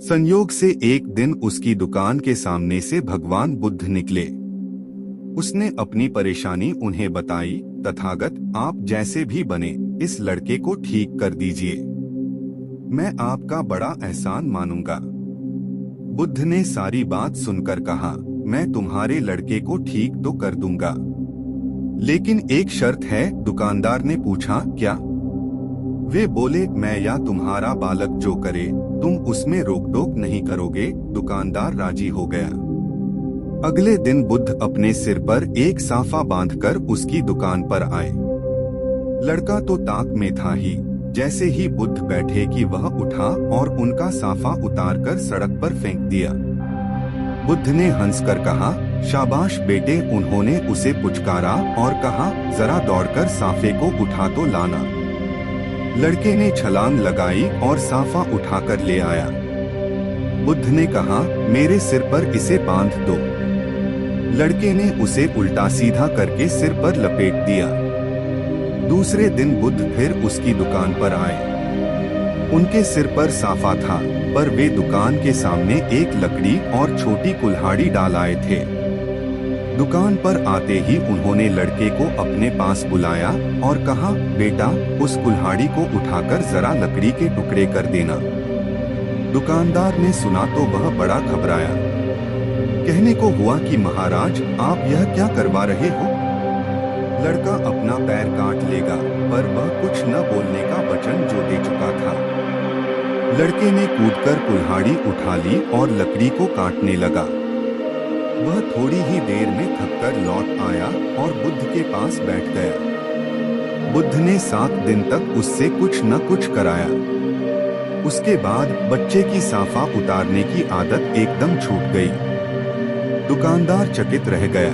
संयोग से एक दिन उसकी दुकान के सामने से भगवान बुद्ध निकले। उसने अपनी परेशानी उन्हें बताई। तथागत, आप जैसे भी बने इस लड़के को ठीक कर दीजिए, मैं आपका बड़ा एहसान मानूंगा। बुद्ध ने सारी बात सुनकर कहा, मैं तुम्हारे लड़के को ठीक तो कर दूंगा, लेकिन एक शर्त है, दुकानदार ने पूछा। क्या? वे बोले, मैं या तुम्हारा बालक जो करे तुम उसमें रोक टोक नहीं करोगे। दुकानदार राजी हो गया। अगले दिन बुद्ध अपने सिर पर एक साफा बांधकर उसकी दुकान पर आए। लड़का तो ताक में था ही। जैसे ही बुद्ध बैठे कि वह उठा और उनका साफा उतारकर सड़क पर फेंक दिया। बुद्ध ने हंसकर कहा, शाबाश बेटे। उन्होंने उसे पुचकारा और कहा, जरा दौड़कर साफे को उठा तो लाना। लड़के ने छलांग लगाई और साफा उठाकर ले आया। बुद्ध ने कहा, मेरे सिर पर इसे बांध दो। लड़के ने उसे उल्टा सीधा करके सिर पर लपेट दिया। दूसरे दिन बुद्ध फिर उसकी दुकान पर आए। उनके सिर पर साफा था, पर वे दुकान के सामने एक लकड़ी और छोटी कुल्हाड़ी डाल आए थे। दुकान पर आते ही उन्होंने लड़के को अपने पास बुलाया और कहा, बेटा, उस कुल्हाड़ी को उठाकर जरा लकड़ी के टुकड़े कर देना। दुकानदार ने सुना तो वह बड़ा घबराया। कहने को हुआ कि महाराज, आप यह क्या करवा रहे हो? लड़का अपना पैर काट लेगा, पर वह कुछ न बोलने का वचन जो दे चुका था। लड़के ने कूदकर कुल्हाड़ी उठा ली और लकड़ी को काटने लगा। वह थोड़ी ही देर में थककर लौट आया और बुद्ध के पास बैठ गया। बुद्ध ने 7 दिन तक उससे कुछ न कुछ कराया। उसके बाद बच्चे की साफा उतारने की आदत एकदम छूट गई। दुकानदार चकित रह गया।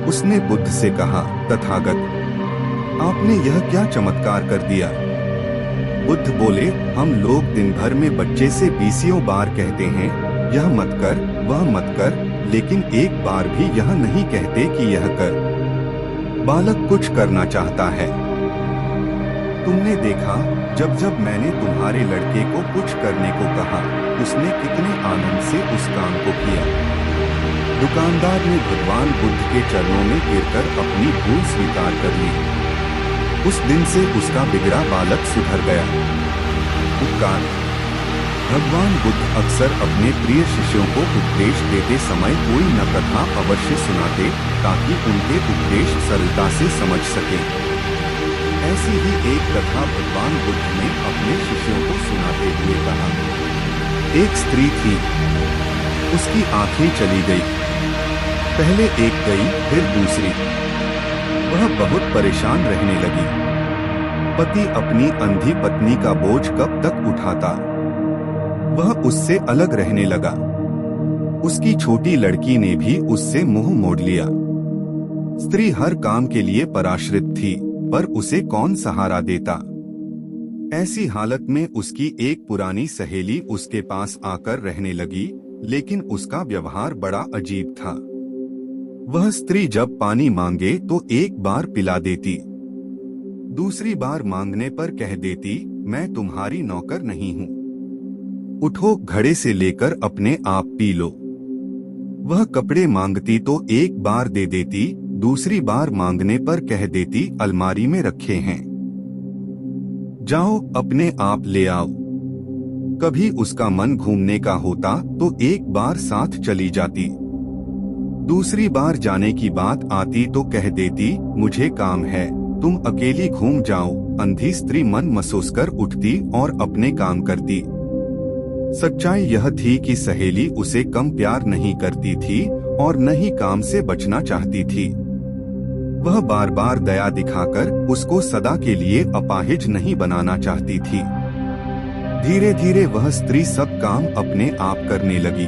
उसने बुद्ध से कहा, तथागत, आपने यह क्या चमत्कार कर दिया? बुद्ध बोले, हम लोग दिन भर में बच्चे से 20 बार कहते हैं, यह मत कर, वह मत कर, लेकिन एक बार भी यह नहीं कहते कि यह कर। बालक कुछ करना चाहता है। तुमने देखा, जब जब मैंने तुम्हारे लड़के को कुछ करने को कहा, उसने कितने आनंद से उस काम को किया। दुकानदार ने भगवान बुद्ध के चरणों में गिरकर अपनी भूल स्वीकार कर ली। उस दिन से उसका बिगड़ा बालक सुधर गया। उपकार। भगवान बुद्ध अक्सर अपने प्रिय शिष्यों को उपदेश देते समय कोई न कथा अवश्य सुनाते, ताकि उनके उपदेश सरलता से समझ सके। ऐसी ही एक कथा भगवान बुद्ध ने अपने शिष्यों को सुनाते हुए कहा। एक स्त्री थी, उसकी आंखें चली गई। पहले एक गई, फिर दूसरी। वह बहुत परेशान रहने लगी। पति अपनी अंधी पत्नी का बोझ कब तक उठाता। वह उससे अलग रहने लगा। उसकी छोटी लड़की ने भी उससे मुंह मोड़ लिया। स्त्री हर काम के लिए पराश्रित थी, पर उसे कौन सहारा देता। ऐसी हालत में उसकी एक पुरानी सहेली उसके पास आकर रहने लगी, लेकिन उसका व्यवहार बड़ा अजीब था। वह स्त्री जब पानी मांगे तो एक बार पिला देती, दूसरी बार मांगने पर कह देती, मैं तुम्हारी नौकर नहीं हूँ, उठो घड़े से लेकर अपने आप पी लो। वह कपड़े मांगती तो एक बार दे देती, दूसरी बार मांगने पर कह देती, अलमारी में रखे हैं, जाओ अपने आप ले आओ। कभी उसका मन घूमने का होता तो एक बार साथ चली जाती, दूसरी बार जाने की बात आती तो कह देती, मुझे काम है, तुम अकेली घूम जाओ। अंधी स्त्री मन महसूस कर उठती और अपने काम करती। सच्चाई यह थी कि सहेली उसे कम प्यार नहीं करती थी और न ही काम से बचना चाहती थी। वह बार बार दया दिखाकर उसको सदा के लिए अपाहिज नहीं बनाना चाहती थी। धीरे धीरे वह स्त्री सब काम अपने आप करने लगी।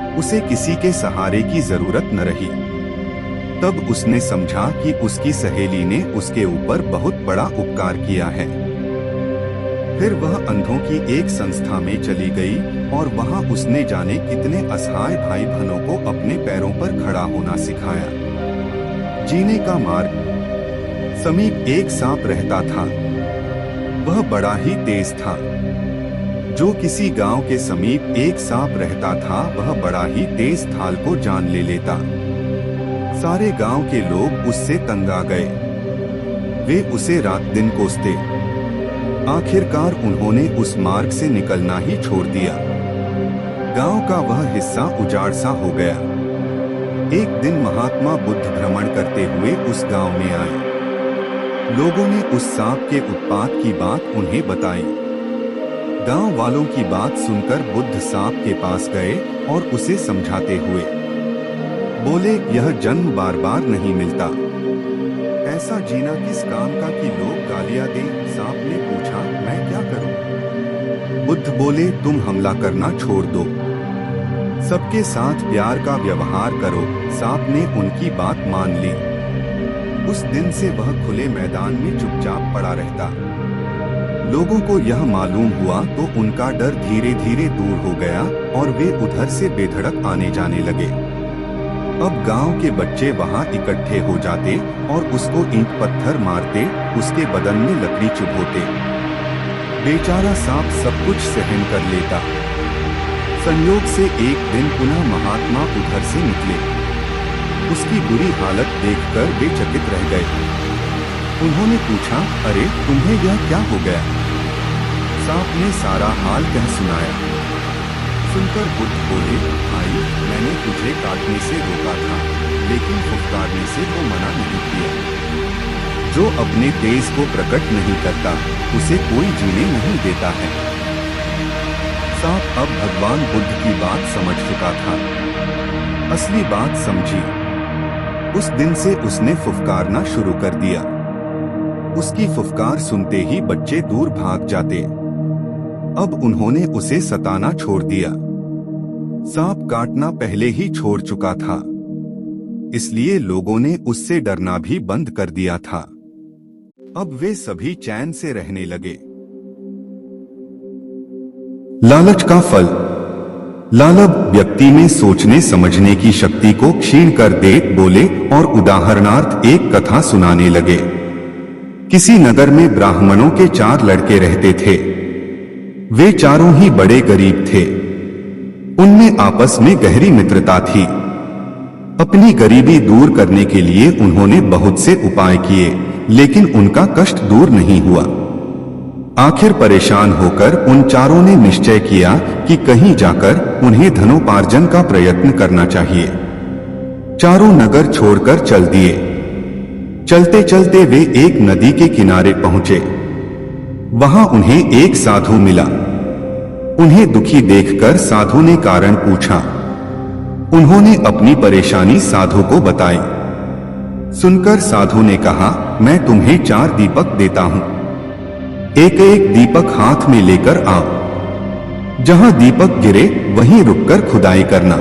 उसे किसी के सहारे की जरूरत न रही। तब उसने समझा कि उसकी सहेली ने उसके ऊपर बहुत बड़ा उपकार किया है। फिर वह अंधों की एक संस्था में चली गई और वहां उसने जाने कितने असहाय भाई बहनों को अपने पैरों पर खड़ा होना सिखाया। जीने का मार्ग। समीप एक सांप रहता था। वह बड़ा ही तेज था। जो किसी गांव के समीप एक सांप रहता था, वह बड़ा ही तेज थाल को जान ले लेता। सारे गांव के लोग उससे तंग आ गए। वे उसे रात दिन कोसते। आखिरकार उन्होंने उस मार्ग से निकलना ही छोड़ दिया। गांव का वह हिस्सा उजाड़ सा हो गया। एक दिन महात्मा बुद्ध भ्रमण करते हुए उस गांव में आए। लोगों ने उस सांप के उत्पात की बात उन्हें बताई। गांव वालों की बात सुनकर बुद्ध सांप के पास गए और उसे समझाते हुए बोले, यह जन्म बार बार नहीं मिलता। ऐसा जीना किस काम का कि लोग गालियां दें? सांप ने पूछा, मैं क्या करूं? बुद्ध बोले, तुम हमला करना छोड़ दो, सबके साथ प्यार का व्यवहार करो। सांप ने उनकी बात मान ली। उस दिन से वह खुले मैदान में चुपचाप पड़ा रहता। लोगों को यह मालूम हुआ तो उनका डर धीरे धीरे दूर हो गया और वे उधर से बेधड़क आने जाने लगे। अब गांव के बच्चे वहां इकट्ठे हो जाते और उसको ईंट पत्थर मारते, उसके बदन में लकड़ी चुभोते। बेचारा सांप सब कुछ सहन कर लेता। संयोग से एक दिन पुनः महात्मा उधर से निकले। उसकी बुरी हालत देखकर वे चकित रह गए। उन्होंने पूछा, अरे तुम्हें यह क्या हो गया? सांप ने सारा हाल कह सुनाया। सुनकर बुद्ध बोले, भाई, मैंने तुझे काटने से रोका था, लेकिन फुफकारने से तो मना नहीं किया। जो अपने तेज को प्रकट नहीं करता, उसे कोई जीने नहीं देता है। सांप अब भगवान बुद्ध की बात समझ चुका था, असली बात समझी। उस दिन से उसने फुफकारना शुरू कर दिया। उसकी फुफकार सुनते ही बच्चे दूर भाग जाते। अब उन्होंने उसे सताना छोड़ दिया। सांप काटना पहले ही छोड़ चुका था, इसलिए लोगों ने उससे डरना भी बंद कर दिया था। अब वे सभी चैन से रहने लगे। लालच का फल। लालब व्यक्ति में सोचने समझने की शक्ति को क्षीण कर दे। बोले और उदाहरणार्थ एक कथा सुनाने लगे। किसी नगर में ब्राह्मणों के 4 लड़के रहते थे। वे चारों ही बड़े गरीब थे। उनमें आपस में गहरी मित्रता थी। अपनी गरीबी दूर करने के लिए उन्होंने बहुत से उपाय किए, लेकिन उनका कष्ट दूर नहीं हुआ। आखिर परेशान होकर उन चारों ने निश्चय किया कि कहीं जाकर उन्हें धनोपार्जन का प्रयत्न करना चाहिए। चारों नगर छोड़कर चल दिए। चलते चलते वे एक नदी के किनारे पहुंचे। वहां उन्हें एक साधु मिला। उन्हें दुखी देखकर साधु ने कारण पूछा। उन्होंने अपनी परेशानी साधु को बताई। सुनकर साधु ने कहा, मैं तुम्हें 4 दीपक देता हूं। एक एक दीपक हाथ में लेकर आओ। जहां दीपक गिरे वहीं रुककर खुदाई करना।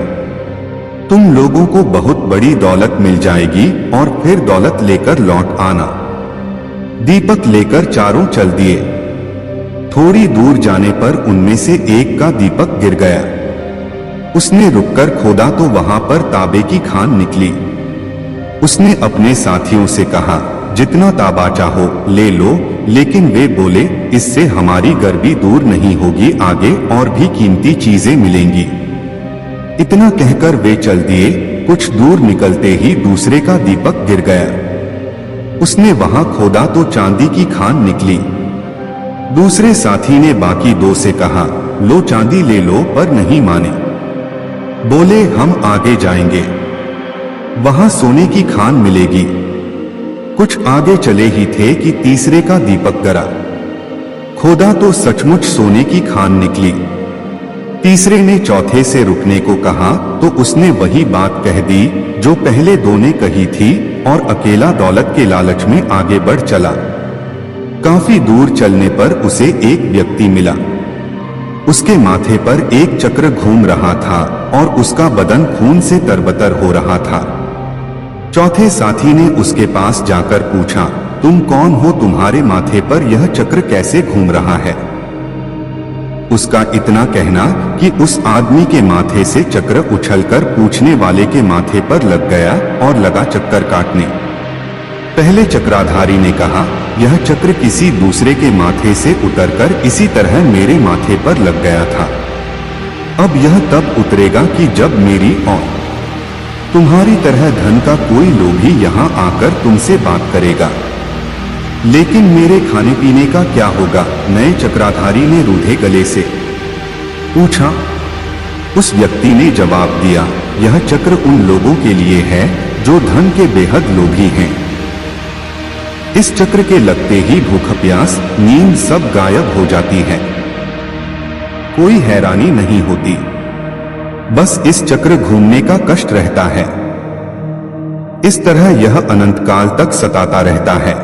तुम लोगों को बहुत बड़ी दौलत मिल जाएगी और फिर दौलत लेकर लौट आना। दीपक लेकर चारों चल दिए। थोड़ी दूर जाने पर उनमें से एक का दीपक गिर गया। उसने रुककर खोदा तो वहां पर तांबे की खान निकली। उसने अपने साथियों से कहा, जितना तांबा चाहो ले लो, लेकिन वे बोले, इससे हमारी गर्मी दूर नहीं होगी, आगे और भी कीमती चीजें मिलेंगी। इतना कहकर वे चल दिए। कुछ दूर निकलते ही दूसरे का दीपक गिर गया। उसने वहां खोदा तो चांदी की खान निकली। दूसरे साथी ने बाकी 2 से कहा, लो चांदी ले लो, पर नहीं माने। बोले, हम आगे जाएंगे, वहां सोने की खान मिलेगी। कुछ आगे चले ही थे कि तीसरे का दीपक गिरा। खोदा तो सचमुच सोने की खान निकली। तीसरे ने चौथे से रुकने को कहा तो उसने वही बात कह दी जो पहले 2 ने कही थी और अकेला दौलत के लालच में आगे बढ़ चला। काफी दूर चलने पर उसे एक व्यक्ति मिला। उसके माथे पर एक चक्र घूम रहा था और उसका बदन खून से तरबतर हो रहा था। चौथे साथी ने उसके पास जाकर पूछा, तुम कौन हो? तुम्हारे माथे पर यह चक्र कैसे घूम रहा है? उसका इतना कहना कि उस आदमी के माथे से चक्र उछलकर पूछने वाले के माथे पर लग गया और लगा चक्कर काटने। पहले चक्राधारी ने कहा, यह चक्र किसी दूसरे के माथे से उतरकर इसी तरह मेरे माथे पर लग गया था। अब यह तब उतरेगा कि जब मेरी और तुम्हारी तरह धन का कोई लोभी यहाँ आकर तुमसे बात करेगा। लेकिन मेरे खाने पीने का क्या होगा? नए चक्राधारी ने रूधे गले से पूछा। उस व्यक्ति ने जवाब दिया, यह चक्र उन लोगों के लिए है जो धन के बेहद लोभी हैं। इस चक्र के लगते ही भूख प्यास नींद सब गायब हो जाती है। कोई हैरानी नहीं होती, बस इस चक्र घूमने का कष्ट रहता है। इस तरह यह अनंत काल तक सताता रहता है।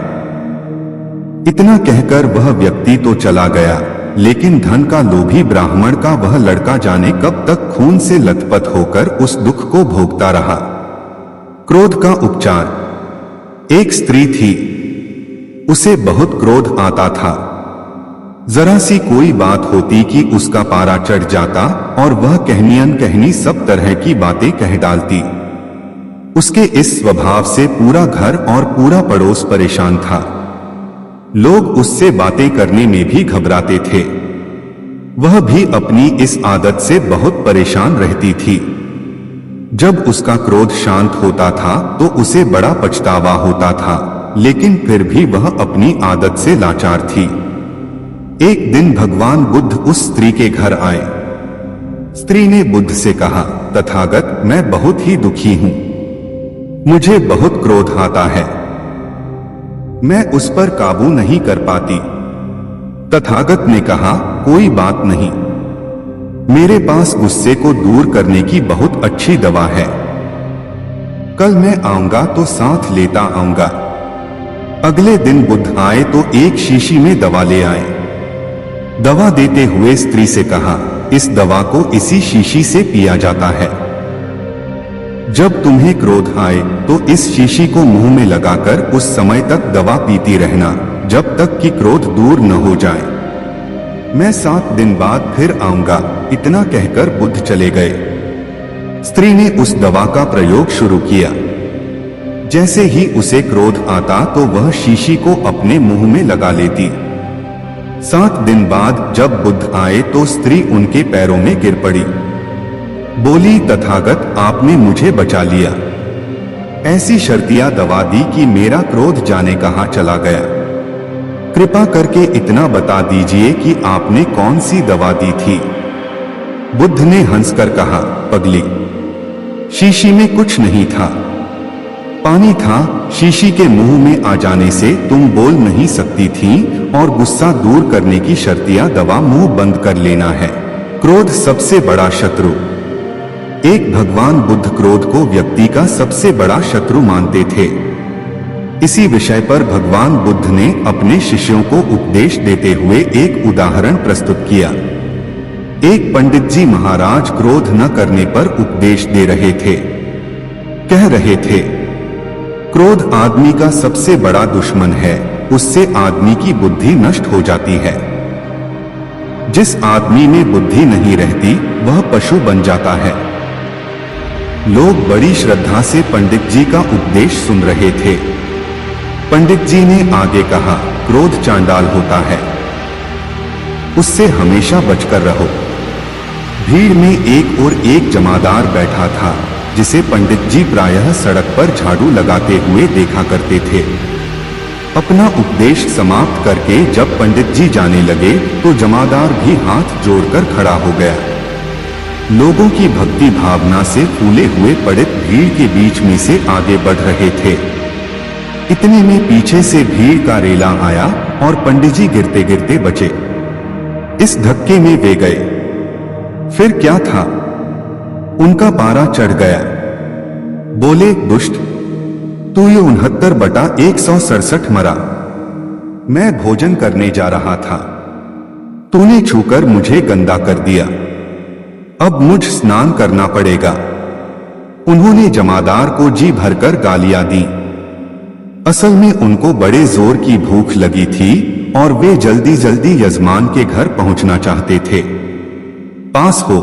इतना कहकर वह व्यक्ति तो चला गया, लेकिन धन का लोभी ब्राह्मण का वह लड़का जाने कब तक खून से लथपथ होकर उस दुख को भोगता रहा। क्रोध का उपचार। एक स्त्री थी, उसे बहुत क्रोध आता था। जरा सी कोई बात होती कि उसका पारा चढ़ जाता और वह कहनी अनकहनी सब तरह की बातें कह डालती। उसके इस स्वभाव से पूरा घर और पूरा पड़ोस परेशान था। लोग उससे बातें करने में भी घबराते थे। वह भी अपनी इस आदत से बहुत परेशान रहती थी। जब उसका क्रोध शांत होता था तो उसे बड़ा पछतावा होता था, लेकिन फिर भी वह अपनी आदत से लाचार थी। एक दिन भगवान बुद्ध उस स्त्री के घर आए। स्त्री ने बुद्ध से कहा, तथागत, मैं बहुत ही दुखी हूं। मुझे बहुत क्रोध आता है, मैं उस पर काबू नहीं कर पाती। तथागत ने कहा, कोई बात नहीं, मेरे पास गुस्से को दूर करने की बहुत अच्छी दवा है। कल मैं आऊंगा तो साथ लेता आऊंगा। अगले दिन बुद्ध आए तो एक शीशी में दवा ले आए। दवा देते हुए स्त्री से कहा, इस दवा को इसी शीशी से पिया जाता है। जब तुम्हें क्रोध आए तो इस शीशी को मुंह में लगाकर उस समय तक दवा पीती रहना जब तक कि क्रोध दूर न हो जाए। मैं 7 दिन बाद फिर आऊंगा। इतना कहकर बुद्ध चले गए। स्त्री ने उस दवा का प्रयोग शुरू किया। जैसे ही उसे क्रोध आता तो वह शीशी को अपने मुंह में लगा लेती। 7 दिन बाद जब बुद्ध आए तो स्त्री उनके पैरों में गिर पड़ी। बोली, तथागत, आपने मुझे बचा लिया। ऐसी शर्तिया दवा दी कि मेरा क्रोध जाने कहां चला गया। कृपा करके इतना बता दीजिए कि आपने कौन सी दवा दी थी। बुद्ध ने हंसकर कहा, पगली, शीशी में कुछ नहीं था, पानी था। शीशी के मुंह में आ जाने से तुम बोल नहीं सकती थी और गुस्सा दूर करने की शर्तिया दवा मुंह बंद कर लेना है। क्रोध सबसे बड़ा शत्रु। एक भगवान बुद्ध क्रोध को व्यक्ति का सबसे बड़ा शत्रु मानते थे। इसी विषय पर भगवान बुद्ध ने अपने शिष्यों को उपदेश देते हुए एक उदाहरण प्रस्तुत किया। एक पंडित जी महाराज क्रोध न करने पर उपदेश दे रहे थे। कह रहे थे, क्रोध आदमी का सबसे बड़ा दुश्मन है, उससे आदमी की बुद्धि नष्ट हो जाती है। जिस आदमी में बुद्धि नहीं रहती वह पशु बन जाता है। लोग बड़ी श्रद्धा से पंडित जी का उपदेश सुन रहे थे। पंडित जी ने आगे कहा, क्रोध चांडाल होता है, उससे हमेशा बचकर रहो। भीड़ में एक और एक जमादार बैठा था, जिसे पंडित जी प्रायः सड़क पर झाड़ू लगाते हुए देखा करते थे। अपना उपदेश समाप्त करके जब पंडित जी जाने लगे तो जमादार भी हाथ जोड़कर खड़ा हो गया। लोगों की भक्ति भावना से फूले हुए पंडित भीड़ के बीच में से आगे बढ़ रहे थे। इतने में पीछे से भीड़ का रेला आया और पंडित जी गिरते गिरते बचे। इस धक्के में वे गए। फिर क्या था, उनका पारा चढ़ गया। बोले, दुष्ट, तू ये 69/167 मरा। मैं भोजन करने जा रहा था, तूने छूकर मुझे गंदा कर दिया। अब मुझ स्नान करना पड़ेगा। उन्होंने जमादार को जी भरकर गालियां दी। असल में उनको बड़े जोर की भूख लगी थी और वे जल्दी जल्दी यजमान के घर पहुंचना चाहते थे। पास हो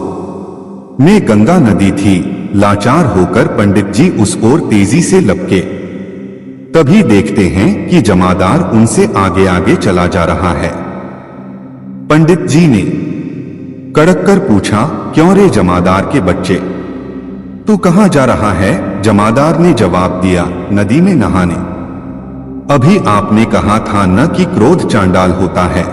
में गंगा नदी थी। लाचार होकर पंडित जी उस ओर तेजी से लपके। तभी देखते हैं कि जमादार उनसे आगे आगे चला जा रहा है। पंडित जी ने कड़क कर पूछा, क्यों रे जमादार के बच्चे, तू कहां जा रहा है? जमादार ने जवाब दिया, नदी में नहाने। अभी आपने कहा था न कि क्रोध चांडाल होता है।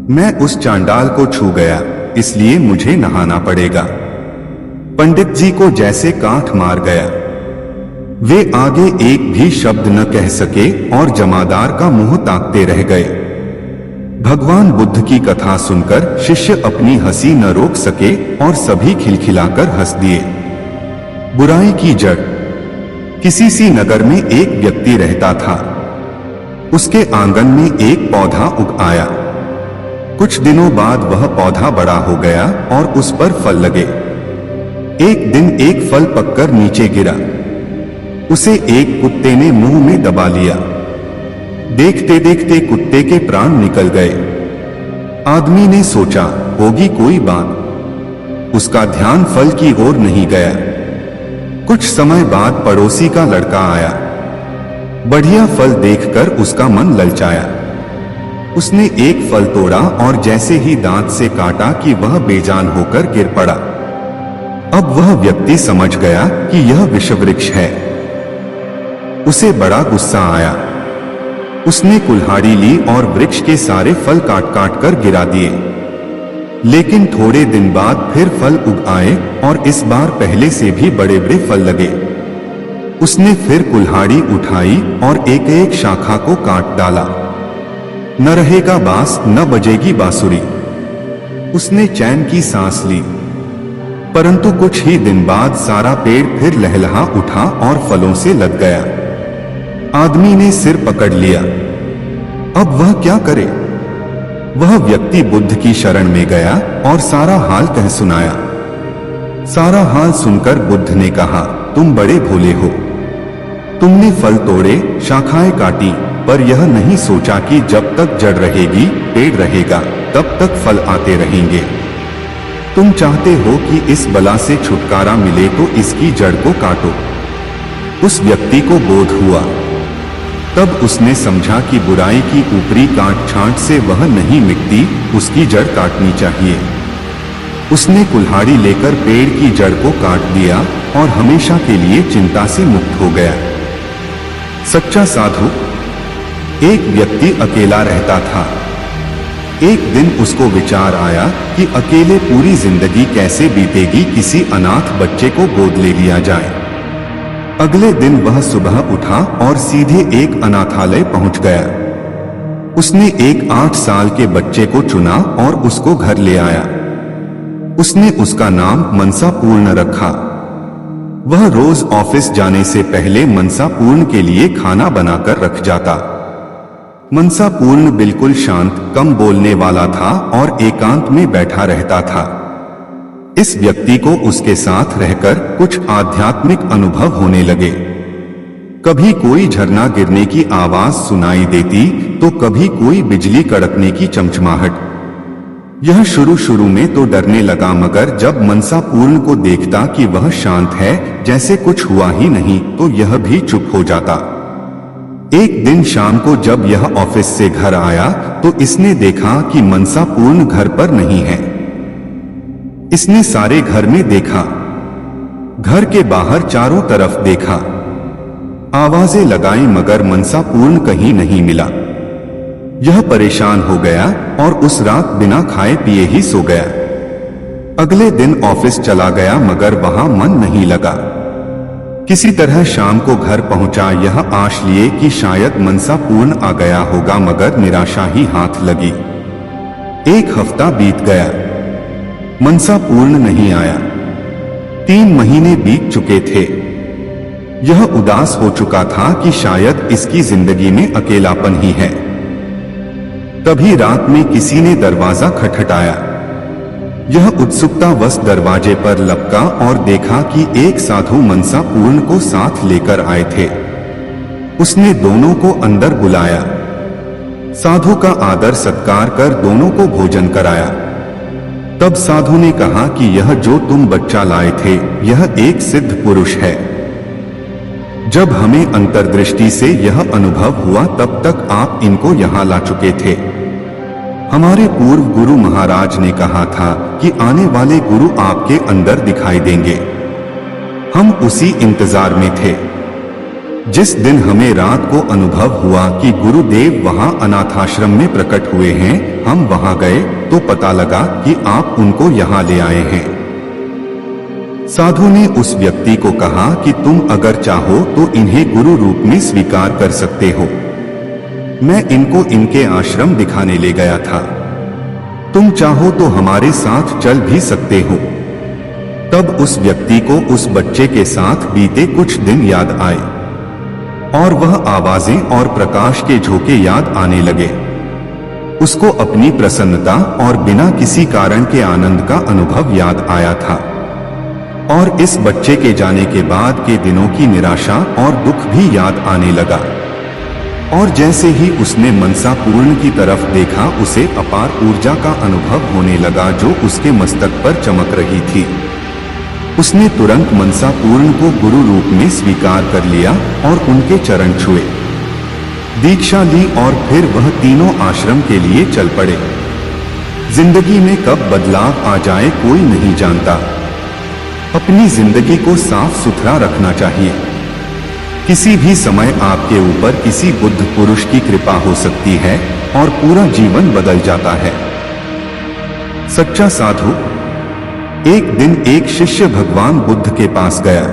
मैं उस चांडाल को छू गया, इसलिए मुझे नहाना पड़ेगा। पंडित जी को जैसे काठ मार गया। वे आगे एक भी शब्द न कह सके और जमादार का मुंह ताकते रह गए। भगवान बुद्ध की कथा सुनकर शिष्य अपनी हंसी न रोक सके और सभी खिलखिलाकर हंस दिए। बुराई की जड़। किसी सी नगर में एक व्यक्ति रहता था। उसके आंगन में एक पौधा उग आया। कुछ दिनों बाद वह पौधा बड़ा हो गया और उस पर फल लगे। एक दिन एक फल पककर नीचे गिरा। उसे एक कुत्ते ने मुंह में दबा लिया। देखते देखते कुत्ते के प्राण निकल गए। आदमी ने सोचा होगी कोई बात। उसका ध्यान फल की ओर नहीं गया। कुछ समय बाद पड़ोसी का लड़का आया। बढ़िया फल देखकर उसका मन ललचाया। उसने एक फल तोड़ा और जैसे ही दांत से काटा कि वह बेजान होकर गिर पड़ा। अब वह व्यक्ति समझ गया कि यह विषवृक्ष है। उसे बड़ा गुस्सा आया। उसने कुल्हाड़ी ली और वृक्ष के सारे फल काट काट कर गिरा दिए। लेकिन थोड़े दिन बाद फिर फल उग आए और इस बार पहले से भी बड़े बड़े फल लगे। उसने फिर कुल्हाड़ी उठाई और एक एक शाखा को काट डाला। न रहेगा बांस न बजेगी बांसुरी। उसने चैन की सांस ली। परंतु कुछ ही दिन बाद सारा पेड़ फिर लहलहा उठा और फलों से लद गया। आदमी ने सिर पकड़ लिया। अब वह क्या करे? वह व्यक्ति बुद्ध की शरण में गया और सारा हाल कह सुनाया। सारा हाल सुनकर बुद्ध ने कहा, तुम बड़े भोले हो। तुमने फल तोड़े, शाखाएं काटी, पर यह नहीं सोचा कि जब तक जड़ रहेगी, पेड़ रहेगा, तब तक फल आते रहेंगे। तुम चाहते हो कि इस बला से छुटकारा मिले तो इसकी जड़ को काटो। उस व्यक्ति को बोध हुआ। तब उसने समझा कि बुराई की ऊपरी गांठ छांट से वह नहीं मिटती, उसकी जड़ काटनी चाहिए। उसने कुल्हाड़ी लेकर पेड़ की जड़ को काट दिया और हमेशा के लिए चिंता से मुक्त हो गया। सच्चा साधु। एक व्यक्ति अकेला रहता था। एक दिन उसको विचार आया कि अकेले पूरी जिंदगी कैसे बीतेगी, किसी अनाथ बच्चे को गोद ले लिया जाए। अगले दिन वह सुबह उठा और सीधे एक अनाथालय पहुंच गया। उसने एक 8 साल के बच्चे को चुना और उसको घर ले आया। उसने उसका नाम मनसा पूर्ण रखा। वह रोज ऑफिस जाने से पहले मनसा पूर्ण के लिए खाना बनाकर रख जाता। मनसा पूर्ण बिल्कुल शांत, कम बोलने वाला था और एकांत में बैठा रहता था। इस व्यक्ति को उसके साथ रहकर कुछ आध्यात्मिक अनुभव होने लगे। कभी कोई झरना गिरने की आवाज सुनाई देती तो कभी कोई बिजली कड़कने की चमचमाहट। यह शुरू में तो डरने लगा, मगर जब मनसा पूर्ण को देखता कि वह शांत है, जैसे कुछ हुआ ही नहीं, तो यह भी चुप हो जाता। एक दिन शाम को जब यह ऑफिस से घर आया तो इसने देखा कि मनसा पूर्ण घर पर नहीं है। इसने सारे घर में देखा, घर के बाहर चारों तरफ देखा, आवाजें लगाई, मगर मनसा पूर्ण कहीं नहीं मिला। यह परेशान हो गया और उस रात बिना खाए पिए ही सो गया। अगले दिन ऑफिस चला गया, मगर वहां मन नहीं लगा। किसी तरह शाम को घर पहुंचा, यह आश लिए कि शायद मनसा पूर्ण आ गया होगा, मगर निराशा ही हाथ लगी। एक हफ्ता बीत गया, मनसा पूर्ण नहीं आया। 3 महीने बीत चुके थे। यह उदास हो चुका था कि शायद इसकी जिंदगी में अकेलापन ही है। तभी रात में किसी ने दरवाजा खटखटाया। यह उत्सुकतावश दरवाजे पर लपका और देखा कि एक साधु मनसा पूर्ण को साथ लेकर आए थे। उसने दोनों को अंदर बुलाया। साधु का आदर सत्कार कर दोनों को भोजन कराया। तब साधु ने कहा कि यह जो तुम बच्चा लाए थे, यह एक सिद्ध पुरुष है। जब हमें अंतर्दृष्टि से यह अनुभव हुआ, तब तक आप इनको यहाँ ला चुके थे। हमारे पूर्व गुरु महाराज ने कहा था कि आने वाले गुरु आपके अंदर दिखाई देंगे। हम उसी इंतजार में थे। जिस दिन हमें रात को अनुभव हुआ कि गुरुदेव वहां अनाथाश्रम में प्रकट हुए हैं, हम वहां गए तो पता लगा कि आप उनको यहां ले आए हैं। साधु ने उस व्यक्ति को कहा कि तुम अगर चाहो तो इन्हें गुरु रूप में स्वीकार कर सकते हो। मैं इनको इनके आश्रम दिखाने ले गया था। तुम चाहो तो हमारे साथ चल भी सकते हो। तब उस व्यक्ति को उस बच्चे के साथ बीते कुछ दिन याद आए और वह आवाजें और प्रकाश के झोंके याद आने लगे। उसको अपनी प्रसन्नता और बिना किसी कारण के आनंद का अनुभव याद आया था और इस बच्चे के जाने के बाद के दिनों की निराशा और दुख भी याद आने लगा। और जैसे ही उसने मनसा पूर्ण की तरफ देखा, उसे अपार ऊर्जा का अनुभव होने लगा जो उसके मस्तक पर चमक रही थी। उसने तुरंत मनसा पूर्ण को गुरु रूप में स्वीकार कर लिया और उनके चरण छुए, दीक्षा ली और फिर वह तीनों आश्रम के लिए चल पड़े। जिंदगी में कब बदलाव आ जाए कोई नहीं जानता। अपनी जिंदगी को साफ सुथरा रखना चाहिए। किसी भी समय आपके ऊपर किसी बुद्ध पुरुष की कृपा हो सकती है और पूरा जीवन बदल जाता है। सच्चा साधु। एक दिन एक शिष्य भगवान बुद्ध के पास गया,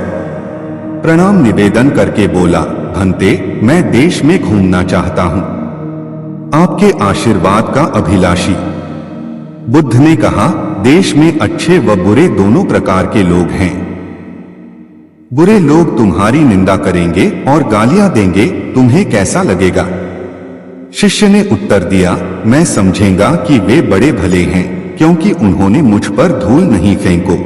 प्रणाम निवेदन करके बोला, भंते, मैं देश में घूमना चाहता हूं, आपके आशीर्वाद का अभिलाषी। बुद्ध ने कहा, देश में अच्छे व बुरे दोनों प्रकार के लोग हैं। बुरे लोग तुम्हारी निंदा करेंगे और गालियां देंगे, तुम्हें कैसा लगेगा? शिष्य ने उत्तर दिया, मैं समझेगा कि वे बड़े भले हैं क्योंकि उन्होंने मुझ पर धूल नहीं फेंको।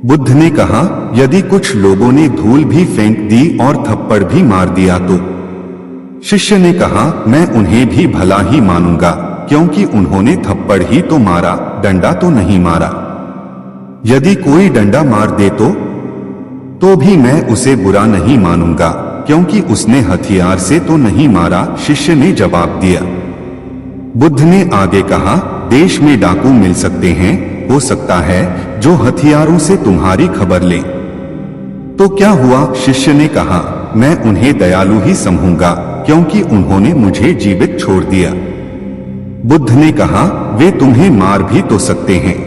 बुद्ध ने कहा, यदि कुछ लोगों ने धूल भी फेंक दी और थप्पड़ भी मार दिया तो? शिष्य ने कहा, मैं उन्हें भी भला ही मानूंगा क्योंकि उन्होंने थप्पड़ ही तो मारा, डंडा तो नहीं मारा। यदि कोई डंडा मार दे तो भी मैं उसे बुरा नहीं मानूंगा क्योंकि उसने हथियार से तो नहीं मारा, शिष्य ने जवाब दिया। बुद्ध ने आगे कहा, देश में डाकू मिल सकते हैं, हो सकता है जो हथियारों से तुम्हारी खबर लें। तो क्या हुआ? शिष्य ने कहा, मैं उन्हें दयालु ही समझूंगा क्योंकि उन्होंने मुझे जीवित छोड़ दिया। बुद्ध ने कहा, वे तुम्हें मार भी तो सकते हैं।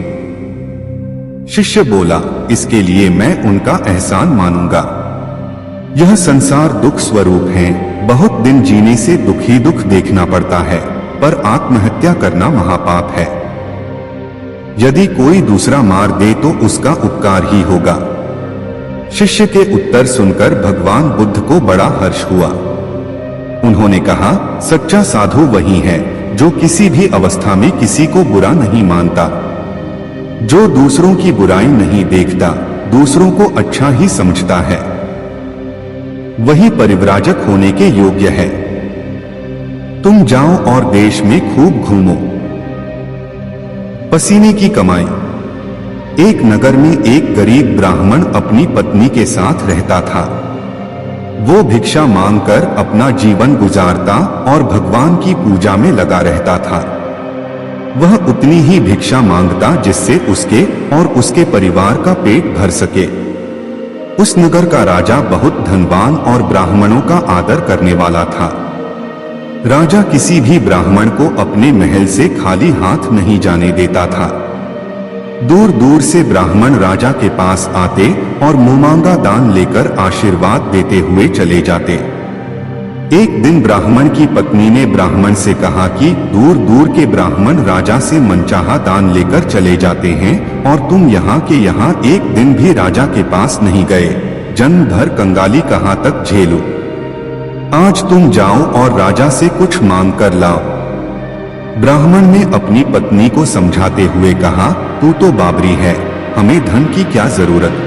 शिष्य बोला, इसके लिए मैं उनका एहसान मानूंगा। यह संसार दुख स्वरूप है, बहुत दिन जीने से दुख ही दुख देखना पड़ता है, पर आत्महत्या करना महापाप है। यदि कोई दूसरा मार दे तो उसका उपकार ही होगा। शिष्य के उत्तर सुनकर भगवान बुद्ध को बड़ा हर्ष हुआ। उन्होंने कहा, सच्चा साधु वही है जो किसी भी अवस्था में किसी को बुरा नहीं मानता, जो दूसरों की बुराई नहीं देखता, दूसरों को अच्छा ही समझता है, वही परिव्राजक होने के योग्य है। तुम जाओ और देश में खूब घूमो। पसीने की कमाई। एक नगर में एक गरीब ब्राह्मण अपनी पत्नी के साथ रहता था। वो भिक्षा मांगकर अपना जीवन गुजारता और भगवान की पूजा में लगा रहता था। वह उतनी ही भिक्षा मांगता जिससे उसके और उसके परिवार का पेट भर सके। उस नगर का राजा बहुत धनवान और ब्राह्मणों का आदर करने वाला था। राजा किसी भी ब्राह्मण को अपने महल से खाली हाथ नहीं जाने देता था। दूर दूर से ब्राह्मण राजा के पास आते और मुंहमांगा दान लेकर आशीर्वाद देते हुए चले जाते। एक दिन ब्राह्मण की पत्नी ने ब्राह्मण से कहा कि दूर दूर के ब्राह्मण राजा से मनचाहा दान लेकर चले जाते हैं और तुम यहाँ के यहाँ एक दिन भी राजा के पास नहीं गए। जन्म भर कंगाली कहाँ तक झेलो? आज तुम जाओ और राजा से कुछ मांग कर लाओ। ब्राह्मण ने अपनी पत्नी को समझाते हुए कहा, तू तो बाबरी है, हमें धन की क्या जरूरत?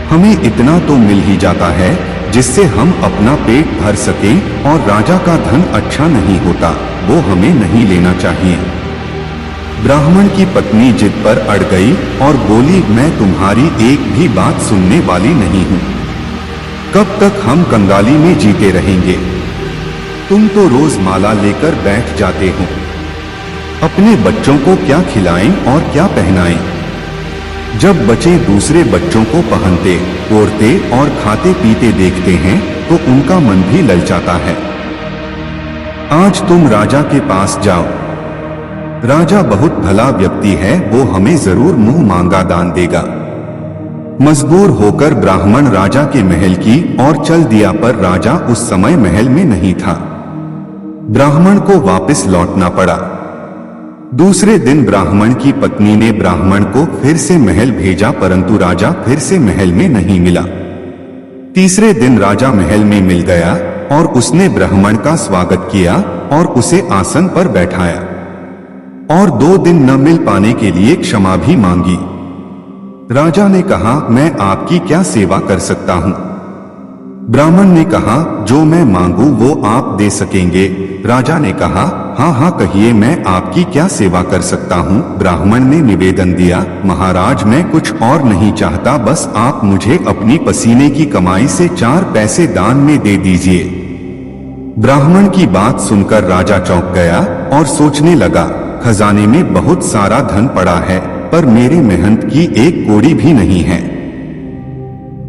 हमें इतना तो मिल ही जाता है जिससे हम अपना पेट भर सकें और राजा का धन अच्छा नहीं होता, वो हमें नहीं लेना चाहिए। ब्राह्मण की पत्नी जिद पर अड़ गई और बोली, मैं तुम्हारी एक भी बात सुनने वाली नहीं हूं। कब तक हम कंगाली में जीते रहेंगे? तुम तो रोज माला लेकर बैठ जाते हो। अपने बच्चों को क्या खिलाएं और क्या पहनाएं? जब बच्चे दूसरे बच्चों को पहनते, ओढ़ते और खाते पीते देखते हैं तो उनका मन भी ललचाता है। आज तुम राजा के पास जाओ। राजा बहुत भला व्यक्ति है, वो हमें जरूर मुंह मांगा दान देगा। मजबूर होकर ब्राह्मण राजा के महल की ओर चल दिया, पर राजा उस समय महल में नहीं था। ब्राह्मण को वापस लौटना पड़ा। दूसरे दिन ब्राह्मण की पत्नी ने ब्राह्मण को फिर से महल भेजा, परंतु राजा फिर से महल में नहीं मिला। तीसरे दिन राजा महल में मिल गया और उसने ब्राह्मण का स्वागत किया और उसे आसन पर बैठाया और 2 दिन न मिल पाने के लिए क्षमा भी मांगी। राजा ने कहा, मैं आपकी क्या सेवा कर सकता हूं? ब्राह्मण ने कहा, जो मैं मांगू वो आप दे सकेंगे। राजा ने कहा, हाँ हाँ कहिए, मैं आपकी क्या सेवा कर सकता हूँ? ब्राह्मण ने निवेदन दिया, महाराज मैं कुछ और नहीं चाहता, बस आप मुझे अपनी पसीने की कमाई से 4 पैसे दान में दे दीजिए। ब्राह्मण की बात सुनकर राजा चौंक गया और सोचने लगा, खजाने में बहुत सारा धन पड़ा है, पर मेरी मेहनत की एक कौड़ी भी नहीं है।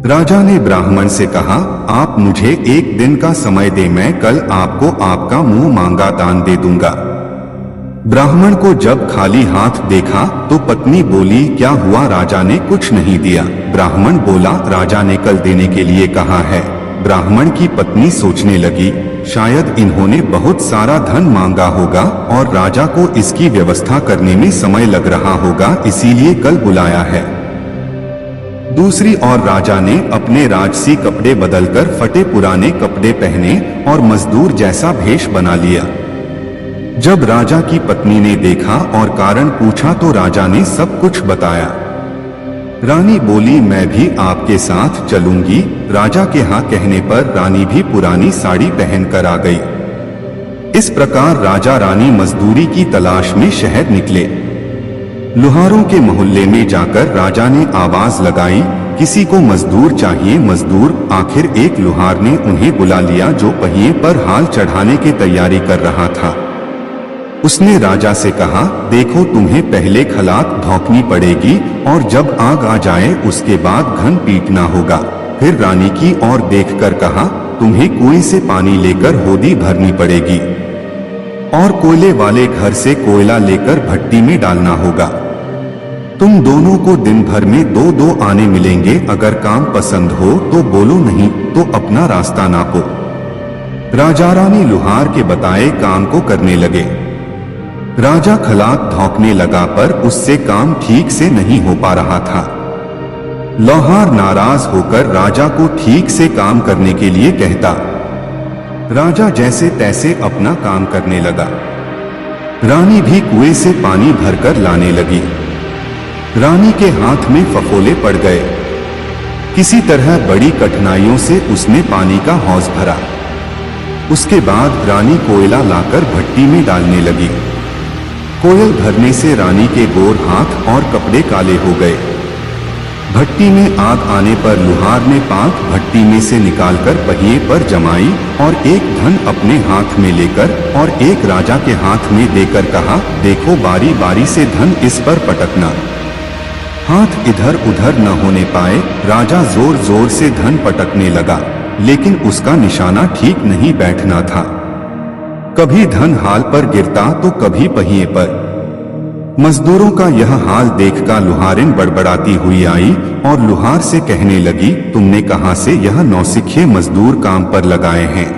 राजा ने ब्राह्मण से कहा, आप मुझे 1 दिन का समय दे, मैं कल आपको आपका मुंह मांगा दान दे दूंगा। ब्राह्मण को जब खाली हाथ देखा तो पत्नी बोली, क्या हुआ? राजा ने कुछ नहीं दिया। ब्राह्मण बोला, राजा ने कल देने के लिए कहा है। ब्राह्मण की पत्नी सोचने लगी, शायद इन्होंने बहुत सारा धन मांगा होगा और राजा को इसकी व्यवस्था करने में समय लग रहा होगा, इसीलिए कल बुलाया है। दूसरी ओर राजा ने अपने राजसी कपड़े बदलकर फटे पुराने कपड़े पहने और मजदूर जैसा भेष बना लिया। जब राजा की पत्नी ने देखा और कारण पूछा तो राजा ने सब कुछ बताया। रानी बोली, मैं भी आपके साथ चलूंगी। राजा के हाँ कहने पर रानी भी पुरानी साड़ी पहनकर आ गई। इस प्रकार राजा रानी मजदूरी की तलाश में शहर निकले। लुहारों के मोहल्ले में जाकर राजा ने आवाज लगाई, किसी को मजदूर चाहिए। मजदूर आखिर एक लुहार ने उन्हें बुला लिया जो पहिए पर हाल चढ़ाने की तैयारी कर रहा था। उसने राजा से कहा, देखो तुम्हें पहले खलात धोंकनी पड़ेगी और जब आग आ जाए उसके बाद घन पीटना होगा। फिर रानी की ओर देखकर कहा, तुम्हें कुएं से पानी लेकर होदी भरनी पड़ेगी और कोयले वाले घर से कोयला लेकर भट्टी में डालना होगा। तुम दोनों को दिन भर में 2-2 आने मिलेंगे। अगर काम पसंद हो तो बोलो, नहीं तो अपना रास्ता नापो। राजा रानी लुहार के बताए काम को करने लगे। राजा खलात धोंकने लगा, पर उससे काम ठीक से नहीं हो पा रहा था। लौहार नाराज होकर राजा को ठीक से काम करने के लिए कहता। राजा जैसे तैसे अपना काम करने लगा। रानी भी कुएं से पानी भरकर लाने लगी। रानी के हाथ में फफोले पड़ गए। किसी तरह बड़ी कठिनाइयों से उसने पानी का हौज भरा। उसके बाद रानी कोयला लाकर भट्टी में डालने लगी। कोयल भरने से रानी के गोर हाथ और कपड़े काले हो गए। भट्टी में आग आने पर लुहार ने पाक भट्टी में से निकालकर पहिए पर जमाई और एक धन अपने हाथ में लेकर और एक राजा के हाथ में देकर कहा, देखो बारी बारी से धन इस पर पटकना। हाथ इधर उधर न होने पाए। राजा जोर जोर से धन पटकने लगा, लेकिन उसका निशाना ठीक नहीं बैठना था। कभी धन हाल पर गिरता तो कभी पहिए पर। मजदूरों का यह हाल देखकर लुहारिन बड़बड़ाती हुई आई और लुहार से कहने लगी, तुमने कहां से यह नौसिखिए मजदूर काम पर लगाए हैं?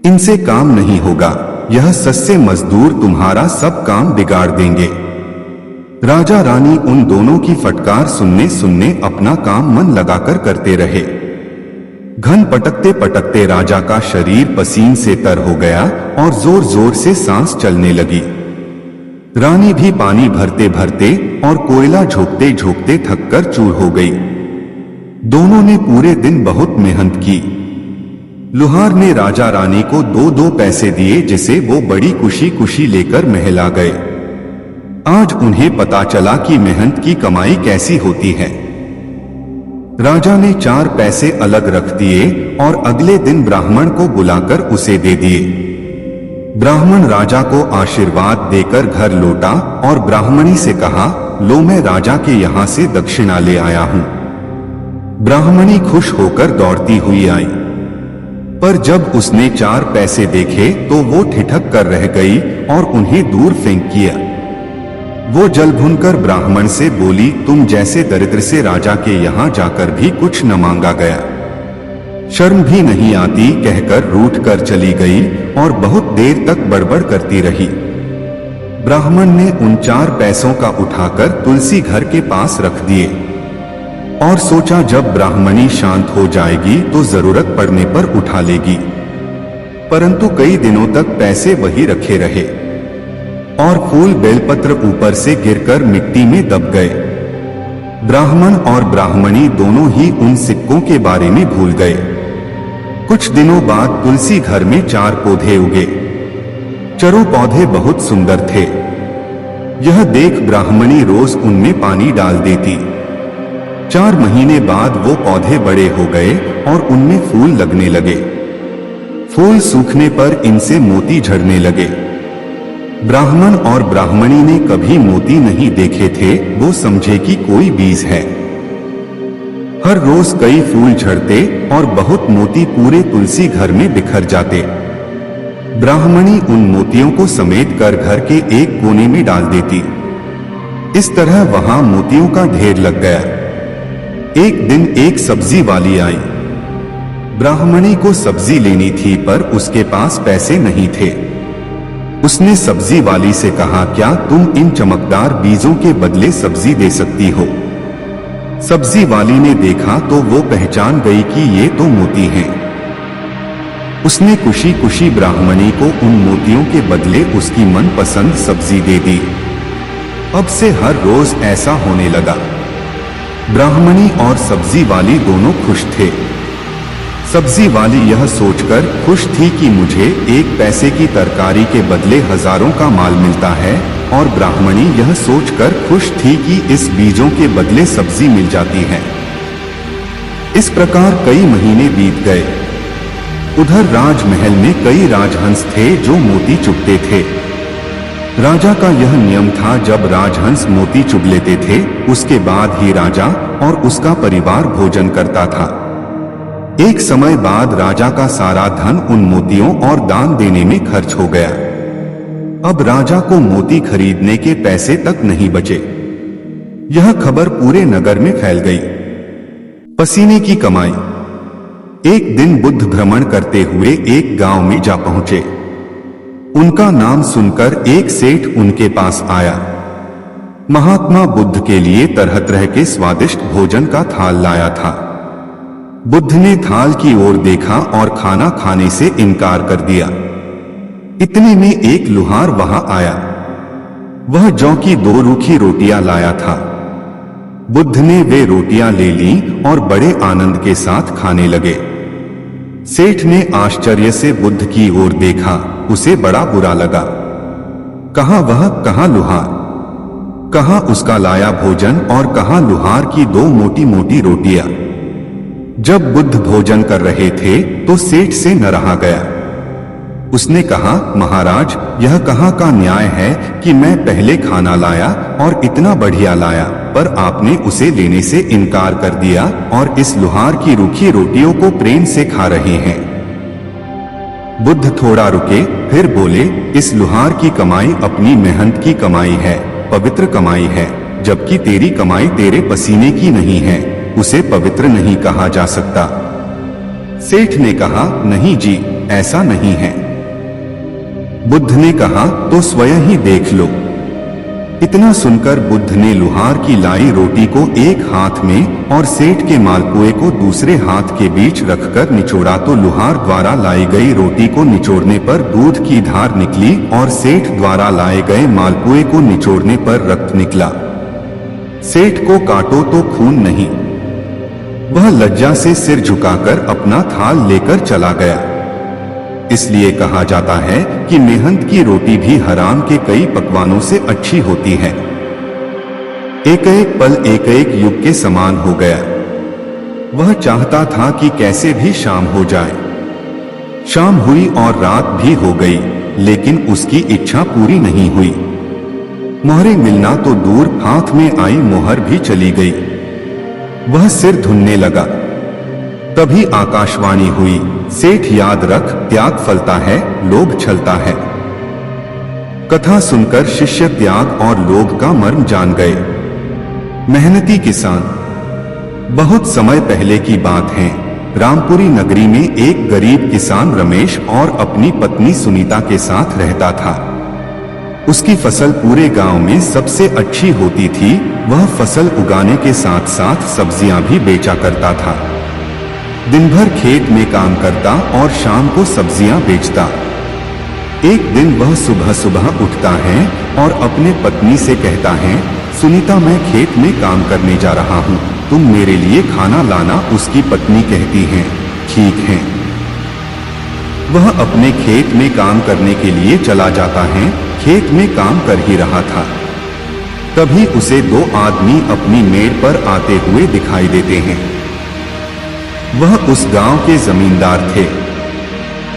इनसे काम नहीं होगा। यह सस्ते मजदूर तुम्हारा सब काम बिगाड़ देंगे। राजा रानी उन दोनों की फटकार सुनने सुनने अपना काम मन लगाकर करते रहे। घन पटकते पटकते राजा का शरीर पसीन से तर हो गया और जोर जोर से सांस चलने लगी। रानी भी पानी भरते भरते और कोयला झोंकते झोंकते थककर चूर हो गई। दोनों ने पूरे दिन बहुत मेहनत की। लुहार ने राजा रानी को 2-2 पैसे दिए, जिसे वो बड़ी खुशी खुशी लेकर महल आ गए। आज उन्हें पता चला कि मेहनत की कमाई कैसी होती है। राजा ने 4 पैसे अलग रख दिए और अगले दिन ब्राह्मण को बुलाकर उसे दे दिए। ब्राह्मण राजा को आशीर्वाद देकर घर लौटा और ब्राह्मणी से कहा, लो मैं राजा के यहाँ से दक्षिणा ले आया हूँ। ब्राह्मणी खुश होकर दौड़ती हुई आई, पर जब उसने 4 पैसे देखे तो वो ठिठक कर रह गई और उन्हें दूर फेंक किया। वो जल भूनकर ब्राह्मण से बोली, तुम जैसे दरिद्र से राजा के यहाँ जाकर भी कुछ न मांगा गया, शर्म भी नहीं आती, कहकर रूठ कर चली गई और बहुत देर तक बड़बड़ करती रही। ब्राह्मण ने उन 4 पैसों का उठाकर तुलसी घर के पास रख दिए और सोचा जब ब्राह्मणी शांत हो जाएगी तो जरूरत पड़ने पर उठा लेगी। परंतु कई दिनों तक पैसे वही रखे रहे और फूल बेलपत्र ऊपर से गिरकर मिट्टी में दब गए। ब्राह्मण और ब्राह्मणी दोनों ही उन सिक्कों के बारे में भूल गए। कुछ दिनों बाद तुलसी घर में 4 पौधे उगे। चारों पौधे बहुत सुंदर थे। यह देख ब्राह्मणी रोज उनमें पानी डाल देती। 4 महीने बाद वो पौधे बड़े हो गए और उनमें फूल लगने लगे। फूल सूखने पर इनसे मोती झड़ने लगे। ब्राह्मण और ब्राह्मणी ने कभी मोती नहीं देखे थे, वो समझे कि कोई बीज है। हर रोज कई फूल झड़ते और बहुत मोती पूरे तुलसी घर में बिखर जाते। ब्राह्मणी उन मोतियों को समेट कर घर के एक कोने में डाल देती। इस तरह वहां मोतियों का ढेर लग गया। एक दिन एक सब्जी वाली आई। ब्राह्मणी को सब्जी लेनी थी पर उसके पास पैसे नहीं थे। उसने सब्जी वाली से कहा, क्या तुम इन चमकदार बीजों के बदले सब्जी दे सकती हो? सब्जी वाली ने देखा तो वो पहचान गई कि ये तो मोती हैं। उसने खुशी खुशी ब्राह्मणी को उन मोतियों के बदले उसकी मनपसंद सब्जी दे दी। अब से हर रोज ऐसा होने लगा। ब्राह्मणी और सब्जी वाली दोनों खुश थे। सब्जी वाली यह सोचकर खुश थी कि मुझे 1 पैसे की तरकारी के बदले हजारों का माल मिलता है, और ब्राह्मणी यह सोचकर खुश थी कि इस बीजों के बदले सब्जी मिल जाती है। इस प्रकार कई महीने बीत गए। उधर राजमहल में कई राजहंस थे जो मोती चुगते थे। राजा का यह नियम था, जब राजहंस मोती चुग लेते थे उसके बाद ही राजा और उसका परिवार भोजन करता था। एक समय बाद राजा का सारा धन उन मोतियों और दान देने में खर्च हो गया। अब राजा को मोती खरीदने के पैसे तक नहीं बचे। यह खबर पूरे नगर में फैल गई। पसीने की कमाई। एक दिन बुद्ध भ्रमण करते हुए एक गांव में जा पहुंचे। उनका नाम सुनकर एक सेठ उनके पास आया। महात्मा बुद्ध के लिए तरह तरह के स्वादिष्ट भोजन का थाल लाया था। बुद्ध ने थाल की ओर देखा और खाना खाने से इनकार कर दिया। इतने में एक लुहार वहां आया। वह जौ की 2 रूखी रोटियां लाया था। बुद्ध ने वे रोटियां ले लीं और बड़े आनंद के साथ खाने लगे। सेठ ने आश्चर्य से बुद्ध की ओर देखा। उसे बड़ा बुरा लगा। कहां वह, कहां लुहार, कहां उसका लाया भोजन और कहां लुहार की 2 मोटी मोटी रोटियां। जब बुद्ध भोजन कर रहे थे तो सेठ से न रहा गया। उसने कहा, महाराज, यह कहाँ का न्याय है कि मैं पहले खाना लाया और इतना बढ़िया लाया, पर आपने उसे लेने से इनकार कर दिया और इस लुहार की रूखी रोटियों को प्रेम से खा रहे हैं। बुद्ध थोड़ा रुके, फिर बोले, इस लुहार की कमाई अपनी मेहनत की कमाई है, पवित्र कमाई है, जबकि तेरी कमाई तेरे पसीने की नहीं है, उसे पवित्र नहीं कहा जा सकता। सेठ ने कहा, नहीं जी, ऐसा नहीं है। बुद्ध ने कहा, तो स्वयं ही देख लो। इतना सुनकर बुद्ध ने लुहार की लाई रोटी को एक हाथ में और सेठ के मालपुए को दूसरे हाथ के बीच रखकर निचोड़ा तो लुहार द्वारा लाई गई रोटी को निचोड़ने पर दूध की धार निकली और सेठ द्वारा लाए गए मालपुए को निचोड़ने पर रक्त निकला। सेठ को काटो तो खून नहीं। वह लज्जा से सिर झुकाकर अपना थाल लेकर चला गया। इसलिए कहा जाता है कि मेहनत की रोटी भी हराम के कई पकवानों से अच्छी होती है। एक एक पल एक एक युग के समान हो गया। वह चाहता था कि कैसे भी शाम हो जाए। शाम हुई और रात भी हो गई, लेकिन उसकी इच्छा पूरी नहीं हुई। मोहरे मिलना तो दूर, हाथ में आई मोहर भी चली गई। वह सिर धुनने लगा। तभी आकाशवाणी हुई, सेठ याद रख, त्याग फलता है, लोभ छलता है। कथा सुनकर शिष्य त्याग और लोभ का मर्म जान गए। मेहनती किसान। बहुत समय पहले की बात है। रामपुरी नगरी में एक गरीब किसान रमेश और अपनी पत्नी सुनीता के साथ रहता था। उसकी फसल पूरे गांव में सबसे अच्छी होती थी। वह फसल उगाने के साथ साथ सब्जियां भी बेचा करता था। दिन भर खेत में काम करता और शाम को सब्जियां बेचता। एक दिन वह सुबह सुबह उठता है और अपने पत्नी से कहता है, सुनीता, मैं खेत में काम करने जा रहा हूँ, तुम मेरे लिए खाना लाना। उसकी पत्नी कहती है, ठीक है। वह अपने खेत में काम करने के लिए चला जाता है। खेत में काम कर ही रहा था, तभी उसे दो आदमी अपनी मेड़ पर आते हुए दिखाई देते हैं। वह उस गांव के जमींदार थे।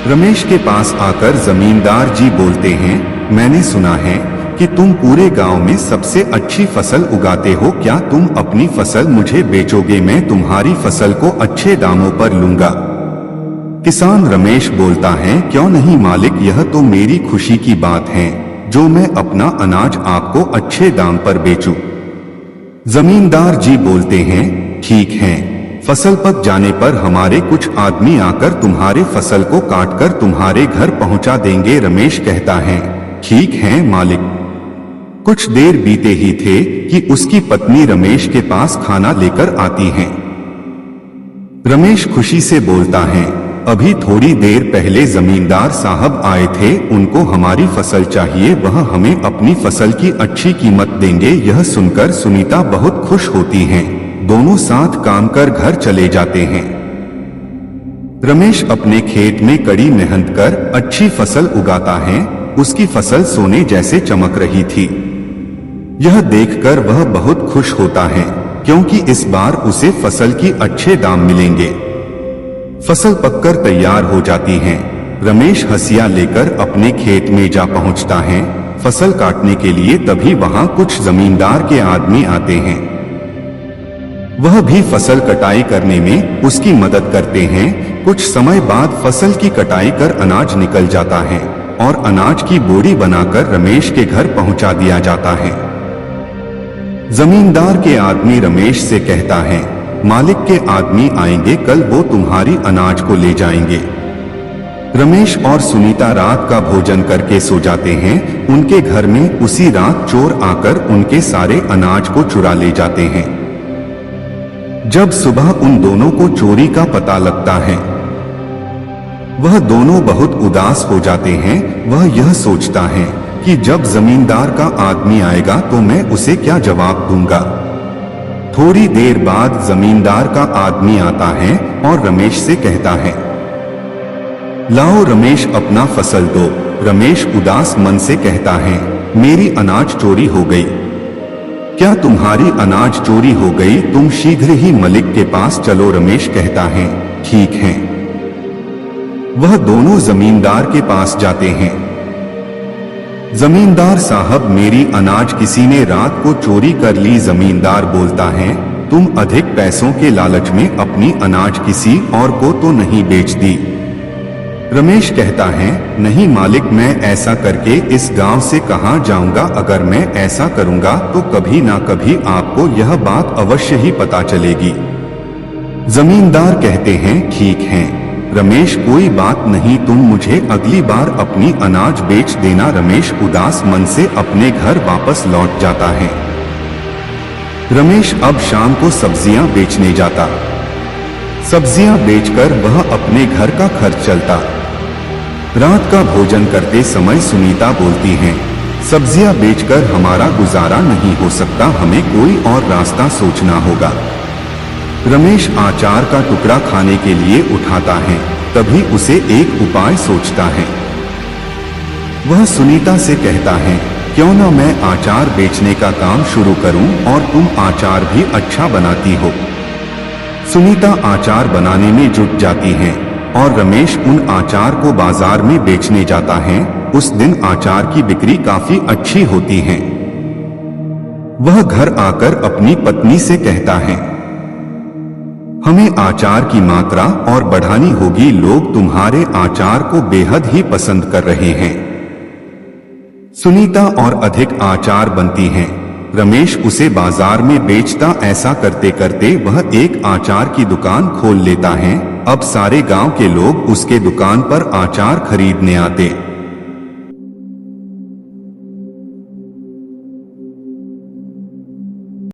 रमेश के पास आकर जमींदार जी बोलते हैं, मैंने सुना है कि तुम पूरे गांव में सबसे अच्छी फसल उगाते हो, क्या तुम अपनी फसल मुझे बेचोगे? मैं तुम्हारी फसल को अच्छे दामों पर लूंगा। किसान रमेश बोलता है, क्यों नहीं मालिक, यह तो मेरी खुशी की बात है जो मैं अपना अनाज आपको अच्छे दाम पर बेचूं। जमींदार जी बोलते हैं, ठीक है, फसल पक जाने पर हमारे कुछ आदमी आकर तुम्हारे फसल को काटकर तुम्हारे घर पहुंचा देंगे। रमेश कहता है, ठीक है मालिक। कुछ देर बीते ही थे कि उसकी पत्नी रमेश के पास खाना लेकर आती है। रमेश खुशी से बोलता है, अभी थोड़ी देर पहले जमींदार साहब आए थे, उनको हमारी फसल चाहिए, वह हमें अपनी फसल की अच्छी कीमत देंगे। यह सुनकर सुनीता बहुत खुश होती हैं। दोनों साथ काम कर घर चले जाते हैं। रमेश अपने खेत में कड़ी मेहनत कर अच्छी फसल उगाता है। उसकी फसल सोने जैसे चमक रही थी। यह देखकर वह बहुत खुश होता है, क्योंकि इस बार उसे फसल की अच्छे दाम मिलेंगे। फसल पककर तैयार हो जाती है। रमेश हंसिया लेकर अपने खेत में जा पहुंचता है फसल काटने के लिए। तभी वहां कुछ जमींदार के आदमी आते हैं। वह भी फसल कटाई करने में उसकी मदद करते हैं। कुछ समय बाद फसल की कटाई कर अनाज निकल जाता है और अनाज की बोरी बनाकर रमेश के घर पहुंचा दिया जाता है। जमींदार के आदमी रमेश से कहता है, मालिक के आदमी आएंगे कल, वो तुम्हारी अनाज को ले जाएंगे। रमेश और सुनीता रात का भोजन करके सो जाते हैं। उनके घर में उसी रात चोर आकर उनके सारे अनाज को चुरा ले जाते हैं। जब सुबह उन दोनों को चोरी का पता लगता है, वह दोनों बहुत उदास हो जाते हैं। वह यह सोचता है कि जब जमींदार का आदमी आएगा तो मैं उसे क्या जवाब दूंगा। थोड़ी देर बाद जमींदार का आदमी आता है और रमेश से कहता है, लाओ रमेश, अपना फसल दो। रमेश उदास मन से कहता है, मेरी अनाज चोरी हो गई। क्या तुम्हारी अनाज चोरी हो गई? तुम शीघ्र ही मलिक के पास चलो। रमेश कहता है, ठीक है। वह दोनों जमींदार के पास जाते हैं। जमींदार साहब, मेरी अनाज किसी ने रात को चोरी कर ली। जमींदार बोलता है, तुम अधिक पैसों के लालच में अपनी अनाज किसी और को तो नहीं बेच दी? रमेश कहता है, नहीं मालिक, मैं ऐसा करके इस गांव से कहां जाऊंगा। अगर मैं ऐसा करूंगा तो कभी ना कभी आपको यह बात अवश्य ही पता चलेगी। जमींदार कहते हैं, ठीक है रमेश, कोई बात नहीं, तुम मुझे अगली बार अपनी अनाज बेच देना। रमेश उदास मन से अपने घर वापस लौट जाता है। रमेश अब शाम को सब्जियां बेचने जाता। सब्जियां बेचकर वह अपने घर का खर्च चलता। रात का भोजन करते समय सुनीता बोलती हैं, सब्जियां बेचकर हमारा गुजारा नहीं हो सकता, हमें कोई और रास्ता सोचना होगा। रमेश आचार का टुकड़ा खाने के लिए उठाता है, तभी उसे एक उपाय सोचता है। वह सुनीता से कहता है, क्यों न मैं आचार बेचने का काम शुरू करूं और तुम आचार भी अच्छा बनाती हो। सुनीता आचार बनाने में जुट जाती है और रमेश उन आचार को बाजार में बेचने जाता है। उस दिन आचार की बिक्री काफी अच्छी होती है। वह घर आकर अपनी पत्नी से कहता है, हमें आचार की मात्रा और बढ़ानी होगी, लोग तुम्हारे आचार को बेहद ही पसंद कर रहे हैं। सुनीता और अधिक आचार बनती हैं। रमेश उसे बाजार में बेचता। ऐसा करते करते वह एक आचार की दुकान खोल लेता है। अब सारे गांव के लोग उसके दुकान पर आचार खरीदने आते।